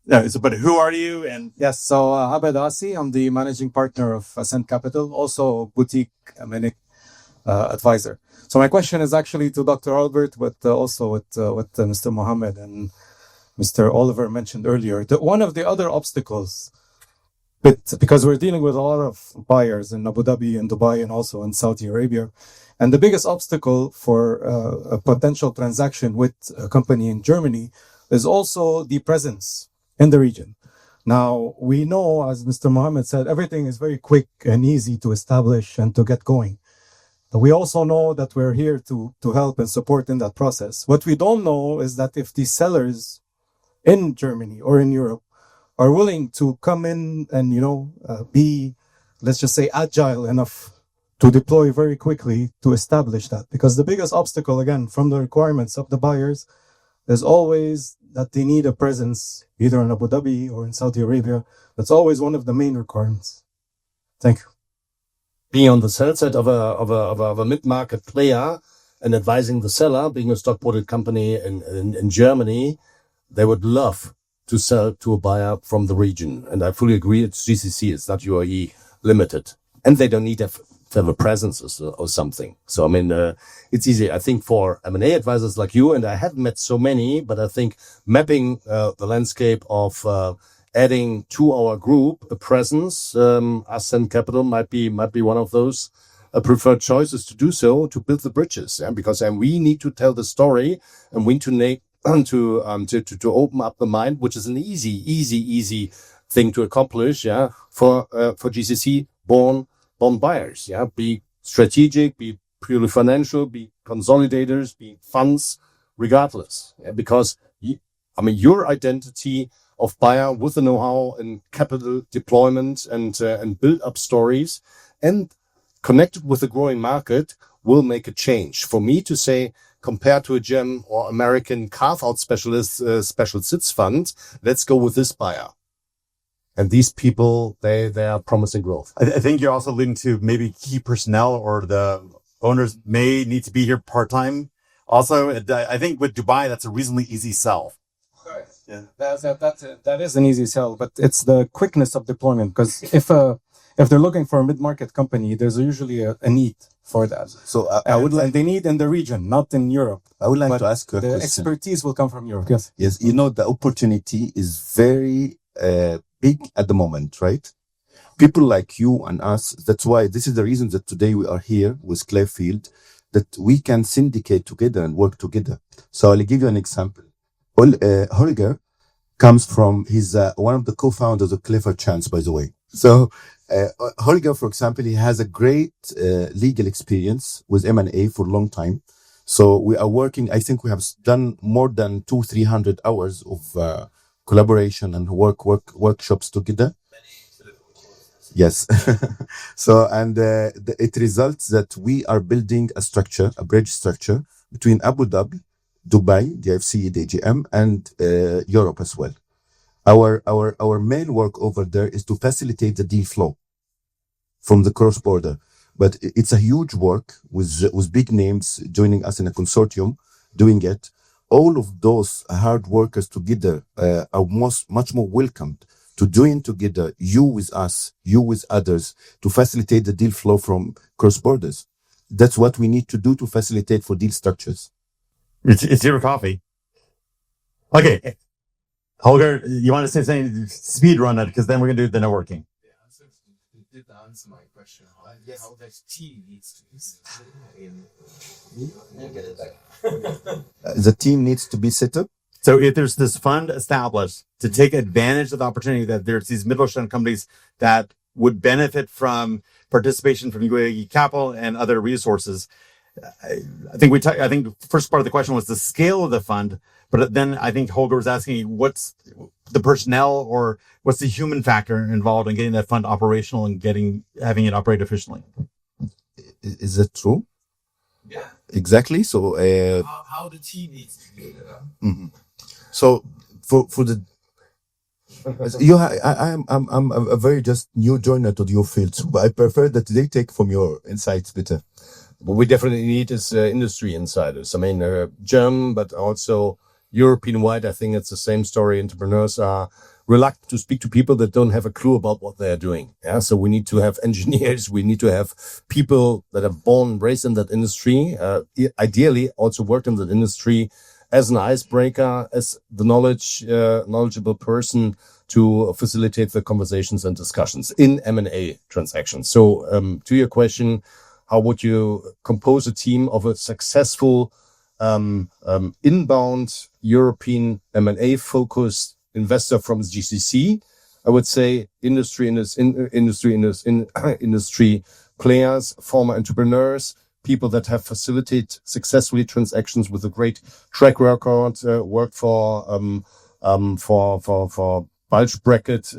But who are you? And yes, so Abed Asi, I'm the managing partner of Ascent Capital, also boutique advisor. So my question is actually to Dr. Albert, but also with Mr. Mohamed and Mr. Oliver mentioned earlier. One of the other obstacles but because we're dealing with a lot of buyers in Abu Dhabi and Dubai and also in Saudi Arabia. And the biggest obstacle for a potential transaction with a company in Germany is also the presence in the region. Now, we know, as Mr. Mohamed said, everything is very quick and easy to establish and to get going. But we also know that we're here to help and support in that process. What we don't know is that if the sellers in Germany or in Europe are willing to come in and, be, let's just say, agile enough to deploy very quickly to establish that. Because the biggest obstacle, again, from the requirements of the buyers is always that they need a presence either in Abu Dhabi or in Saudi Arabia. That's always one of the main requirements. Thank you. Being on the sell side of a mid-market player and advising the seller, being a stock-quoted company in Germany, they would love to sell to a buyer from the region. And I fully agree, it's GCC, it's not UAE limited. And they don't need to have a presence or something. So, I mean, it's easy. I think for M&A advisors like you, and I haven't met so many, but I think mapping the landscape of adding to our group a presence, Ascent Capital might be one of those preferred choices to do so, to build the bridges. Yeah? Because we need to tell the story, and we need to open up the mind, which is an easy thing to accomplish. Yeah, for GCC born buyers. Yeah, be strategic, be purely financial, be consolidators, be funds, regardless. Yeah? Because your identity of buyer with the know-how and capital deployment and build up stories and connected with the growing market will make a change. For me to say, compared to a Gem or American carve-out specialist, special sits fund, let's go with this buyer. And these people, they are promising growth. I think you're also alluding to maybe key personnel, or the owners may need to be here part-time. Also, I think with Dubai, that's a reasonably easy sell. Yeah, that is an easy sell, but it's the quickness of deployment. Because if they're looking for a mid-market company, there's usually a need for that. So I would like, and they need in the region, not in Europe. I would like to ask a the question. expertise will come from Europe. Yes. Yes, the opportunity is very big at the moment, right? People like you and us, that's why this is the reason that today we are here with Clairfield, that we can syndicate together and work together. So I'll give you an example. Holger comes from, he's one of the co-founders of Clifford Chance, by the way. So Holger, for example, he has a great legal experience with M&A for a long time. So we are working, I think we have done more than 200-300 hours of collaboration and workshops together. Yes. So, and it results that we are building a bridge structure between Abu Dhabi, Dubai, DFC, DGM, and Europe as well. Our main work over there is to facilitate the deal flow from the cross border, but it's a huge work with big names joining us in a consortium doing it. All of those hard workers together are much more welcomed to join together, you with us, you with others, to facilitate the deal flow from cross borders. That's what we need to do to facilitate for deal structures. It's your coffee. Okay. Holger, you want to say something? Speed run it, because then we're going to do the networking. You did answer my question. How that team needs to be The team needs to be set up. So if there's this fund established to take advantage of the opportunity that there's these Mittelstand companies that would benefit from participation from UAE capital and other resources, I think the first part of the question was the scale of the fund, but then I think Holger was asking what's the personnel or what's the human factor involved in getting that fund operational and having it operate efficiently. Is that true? Yeah. Exactly. So how the team needs to be set up. Mm-hmm. So for the I'm a very just new joiner to your field, so I prefer that they take from your insights better. What we definitely need is industry insiders. I mean, German, but also European-wide. I think it's the same story. Entrepreneurs are reluctant to speak to people that don't have a clue about what they're doing. Yeah, so we need to have engineers. We need to have people that are born and raised in that industry. Ideally, also worked in that industry as an icebreaker, as the knowledgeable person to facilitate the conversations and discussions in M&A transactions. So, to your question, how would you compose a team of a successful inbound European M&A focused investor from GCC? I would say industry players, former entrepreneurs, people that have facilitated successfully transactions with a great track record, worked for bulge bracket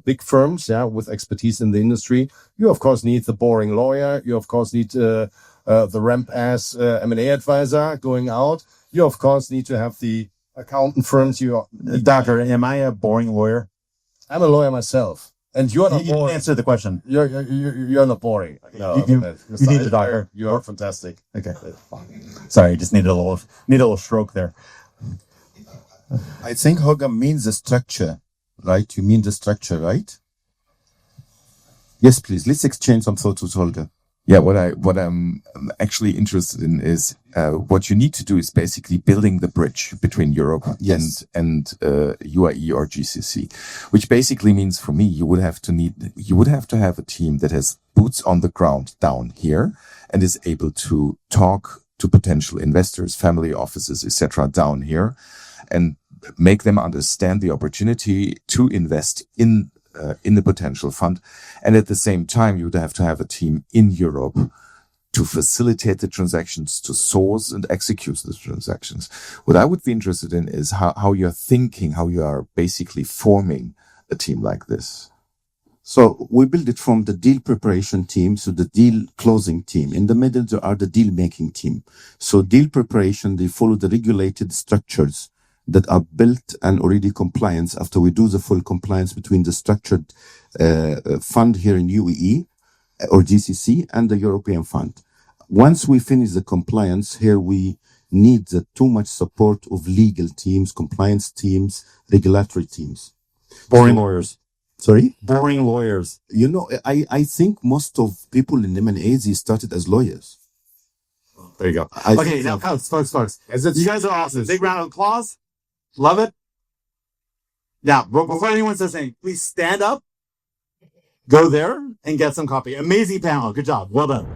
big firms, with expertise in the industry. You of course need the boring lawyer. You of course need the ramp ass M&A advisor going out. You of course need to have the accountant firms. Doctor, am I a boring lawyer? I'm a lawyer myself, and you're not You boring. answer the question. You're not boring. No, You need the doctor. You are fantastic. Okay. Sorry, just needed a little stroke there. I think Holger means the structure, right? You mean the structure, right? Yes, please. Let's exchange some thoughts with Holger. Yeah, what I'm actually interested in is what you need to do is basically building the bridge between Europe and UAE or GCC, which basically means for me you would have to have a team that has boots on the ground down here and is able to talk to potential investors, family offices, etc. down here, and make them understand the opportunity to invest in the potential fund. And at the same time, you would have to have a team in Europe to facilitate the transactions, to source and execute the transactions. What I would be interested in is how you're thinking, how you are basically forming a team like this. So we build it from the deal preparation team to the deal closing team. In the middle, there are the deal making team. So deal preparation, they follow the regulated structures that are built and already compliance after we do the full compliance between the structured fund here in UAE or GCC and the European fund. Once we finish the compliance here, we need the too much support of legal teams, compliance teams, regulatory teams. Boring lawyers. Sorry? Boring lawyers. You know, I think most of people in M&A, they started as lawyers. There you go. Okay, now folks. You guys are awesome. Big round of applause. Love it. Now, before anyone says anything, please stand up, go there, and get some coffee. Amazing panel. Good job. Well done.